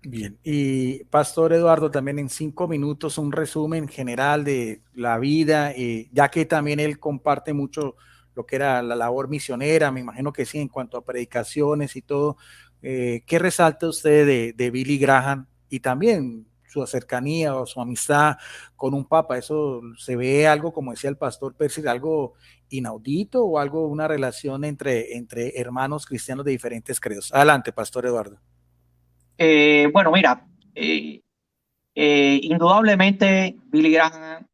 Bien, y Pastor Eduardo, también en 5 minutos un resumen general de la vida, ya que también él comparte mucho lo que era la labor misionera, me imagino que sí, en cuanto a predicaciones y todo. ¿Qué resalta usted de Billy Graham y también su cercanía o su amistad con un papa? ¿Eso se ve algo, como decía el Pastor Percy, algo inaudito o algo, una relación entre hermanos cristianos de diferentes credos? Adelante, Pastor Eduardo. Bueno, mira, indudablemente Billy Graham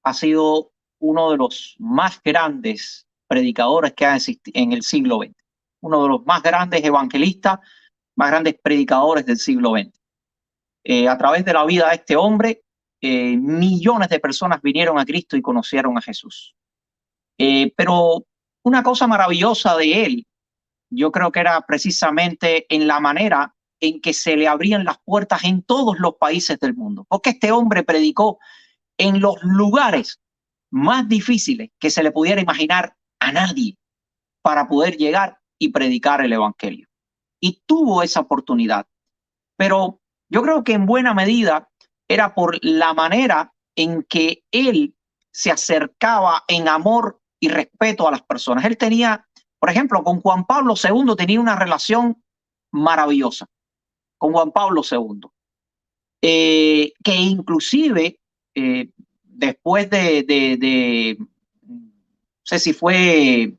ha sido uno de los más grandes predicadores que ha existido en el siglo XX, uno de los más grandes evangelistas, más grandes predicadores del siglo XX. A través de la vida de este hombre, millones de personas vinieron a Cristo y conocieron a Jesús. Pero una cosa maravillosa de él, yo creo que era precisamente en la manera en que se le abrían las puertas en todos los países del mundo, porque este hombre predicó en los lugares más difíciles que se le pudiera imaginar a nadie para poder llegar y predicar el evangelio. Y tuvo esa oportunidad. Pero yo creo que en buena medida era por la manera en que él se acercaba en amor y respeto a las personas. Él tenía, por ejemplo, con Juan Pablo II tenía una relación maravillosa, con Juan Pablo II, que inclusive después no sé si fue en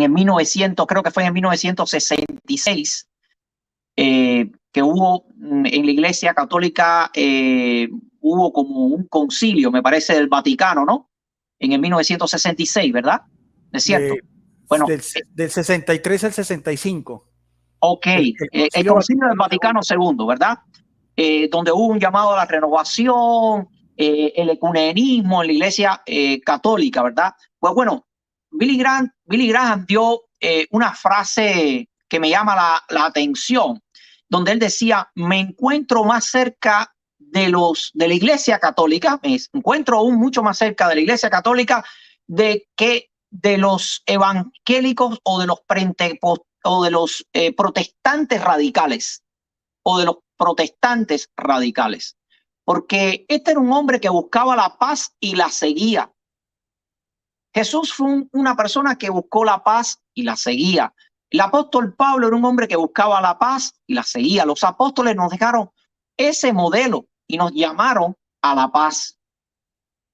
el 1900, creo que fue en 1966, que hubo en la Iglesia Católica, hubo como un concilio, me parece, del Vaticano, ¿no? En el 1966, ¿verdad? ¿Es cierto? Bueno, del 63 al 65. Ok, el concilio del Vaticano II, ¿verdad? Donde hubo un llamado a la renovación, el ecumenismo en la Iglesia Católica, ¿verdad? Pues bueno, Billy Graham dio una frase que me llama la atención, donde él decía: me encuentro más cerca de la Iglesia Católica, me encuentro aún mucho más cerca de la Iglesia Católica que de los evangélicos o de los protestantes radicales, porque este era un hombre que buscaba la paz y la seguía. Jesús fue una persona que buscó la paz y la seguía. El apóstol Pablo era un hombre que buscaba la paz y la seguía. Los apóstoles nos dejaron ese modelo y nos llamaron a la paz.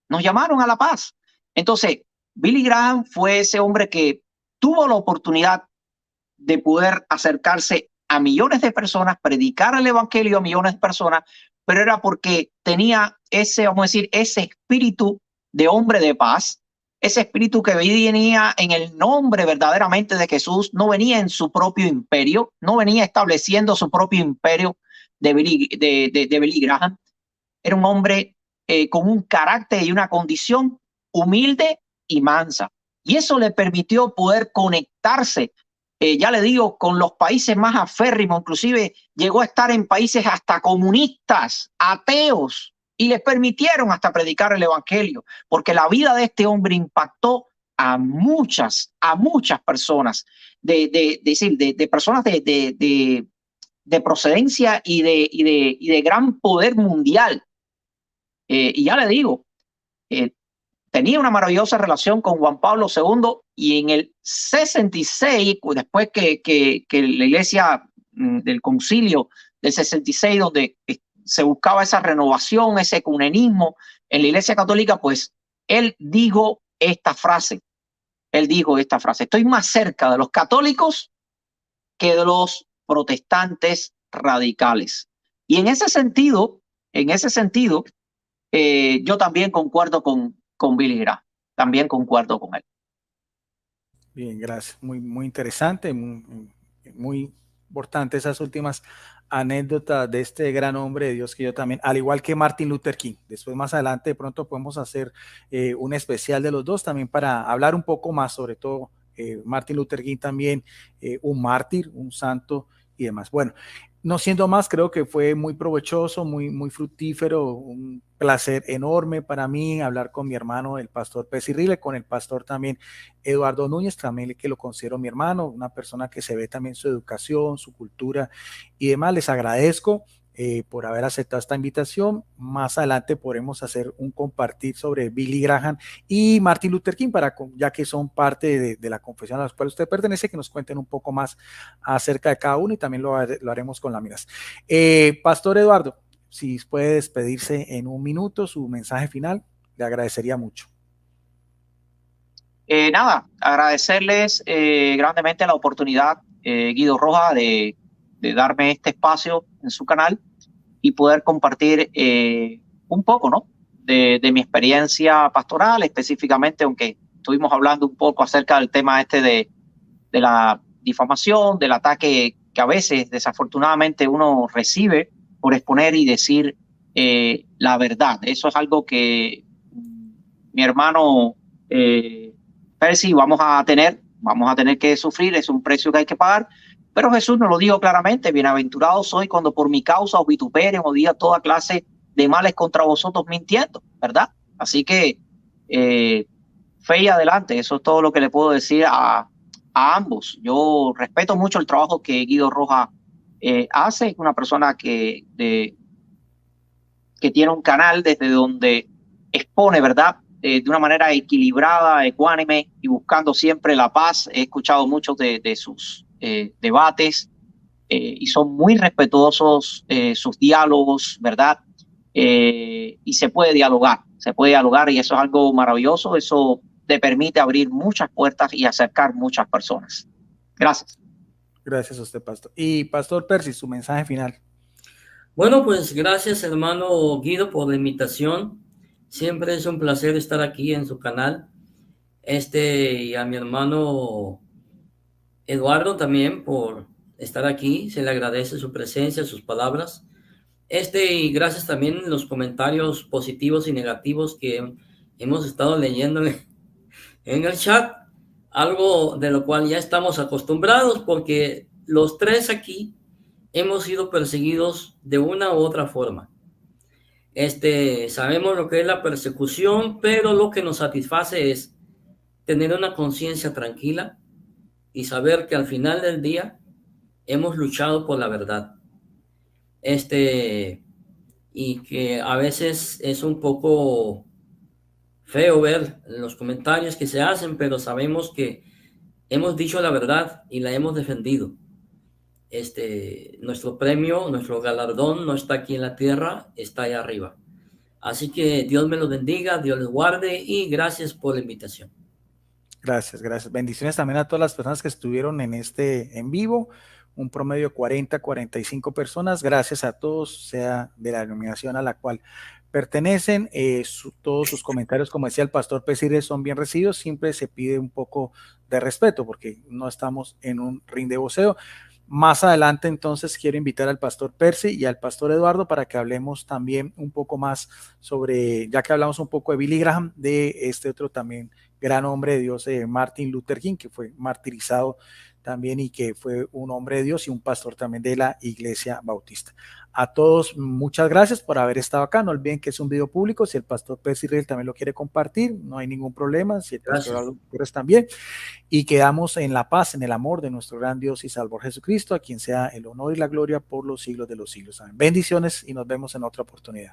Nos llamaron a la paz. Entonces, Billy Graham fue ese hombre que tuvo la oportunidad de poder acercarse a millones de personas, predicar el evangelio a millones de personas, pero era porque tenía ese, vamos a decir, ese espíritu de hombre de paz, ese espíritu que venía en el nombre verdaderamente de Jesús, no venía en su propio imperio, no venía estableciendo su propio imperio de Billy Graham. Era un hombre con un carácter y una condición humilde y mansa. Y eso le permitió poder conectarse, ya le digo, con los países más aférrimos. Inclusive llegó a estar en países hasta comunistas, ateos, y les permitieron hasta predicar el evangelio, porque la vida de este hombre impactó a muchas personas, de personas de procedencia y de gran poder mundial. Y ya le digo, tenía una maravillosa relación con Juan Pablo II, y en el 66, después que la iglesia del concilio del 66, donde se buscaba esa renovación, ese ecumenismo en la Iglesia Católica, pues él dijo esta frase. Estoy más cerca de los católicos que de los protestantes radicales. Y en ese sentido, yo también concuerdo con Billy Graham. También concuerdo con él. Bien, gracias. Muy interesante, muy importante esas últimas anécdotas de este gran hombre de Dios que yo también, al igual que Martin Luther King. Después, más adelante, de pronto podemos hacer un especial de los dos también para hablar un poco más, sobre todo Martin Luther King también, un mártir, un santo y demás. Bueno, no siendo más, creo que fue muy provechoso, muy fructífero, un placer enorme para mí hablar con mi hermano, el pastor Percy Rile, con el pastor también Eduardo Núñez, también que lo considero mi hermano, una persona que se ve también su educación, su cultura y demás. Les agradezco por haber aceptado esta invitación. Más adelante podremos hacer un compartir sobre Billy Graham y Martin Luther King, ya que son parte de la confesión a la cual usted pertenece, que nos cuenten un poco más acerca de cada uno, y también lo haremos con láminas. Pastor Eduardo, si puede despedirse en un minuto, su mensaje final, le agradecería mucho. Nada, agradecerles grandemente la oportunidad, Guido Rojas, de darme este espacio en su canal y poder compartir un poco, ¿no?, de mi experiencia pastoral, específicamente, aunque estuvimos hablando un poco acerca del tema de la difamación, del ataque que a veces desafortunadamente uno recibe por exponer y decir la verdad. Eso es algo que mi hermano Percy vamos a tener que sufrir, es un precio que hay que pagar, Pero Jesús nos lo dijo claramente: bienaventurado soy cuando por mi causa os vituperen o diga toda clase de males contra vosotros mintiendo, ¿verdad? Así que fe y adelante, eso es todo lo que le puedo decir a ambos. Yo respeto mucho el trabajo que Guido Rojas hace, es una persona que tiene un canal desde donde expone, ¿verdad? De una manera equilibrada, ecuánime y buscando siempre la paz. He escuchado muchos de sus debates y son muy respetuosos sus diálogos, ¿verdad? Y se puede dialogar y eso es algo maravilloso. Eso te permite abrir muchas puertas y acercar muchas personas. Gracias. Gracias a usted, pastor. Y pastor Percy, su mensaje final. Bueno, pues gracias, hermano Guido, por la invitación. Siempre es un placer estar aquí en su canal. Y a mi hermano Eduardo también por estar aquí. Se le agradece su presencia, sus palabras. Y gracias también los comentarios positivos y negativos que hemos estado leyendo en el chat. Algo de lo cual ya estamos acostumbrados porque los tres aquí hemos sido perseguidos de una u otra forma. Sabemos lo que es la persecución, pero lo que nos satisface es tener una conciencia tranquila y saber que al final del día hemos luchado por la verdad. Y que a veces es un poco feo ver los comentarios que se hacen, pero sabemos que hemos dicho la verdad y la hemos defendido. Nuestro premio, nuestro galardón no está aquí en la tierra, está allá arriba. Así que Dios me los bendiga, Dios les guarde y gracias por la invitación. Gracias, gracias. Bendiciones también a todas las personas que estuvieron en en vivo, un promedio de 45 personas. Gracias a todos, sea de la denominación a la cual pertenecen. Todos sus comentarios, como decía el pastor Pesire, son bien recibidos. Siempre se pide un poco de respeto porque no estamos en un ring de voceo. Más adelante, entonces, quiero invitar al pastor Percy y al pastor Eduardo para que hablemos también un poco más sobre, ya que hablamos un poco de Billy Graham, de este otro también gran hombre de Dios, Martin Luther King, que fue martirizado también y que fue un hombre de Dios y un pastor también de la Iglesia Bautista. A todos, muchas gracias por haber estado acá. No olviden que es un video público. Si el pastor Percy Real también lo quiere compartir, no hay ningún problema. Si el pastor Álvarez también. Y quedamos en la paz, en el amor de nuestro gran Dios y Salvador Jesucristo, a quien sea el honor y la gloria por los siglos de los siglos. Amén. Bendiciones y nos vemos en otra oportunidad.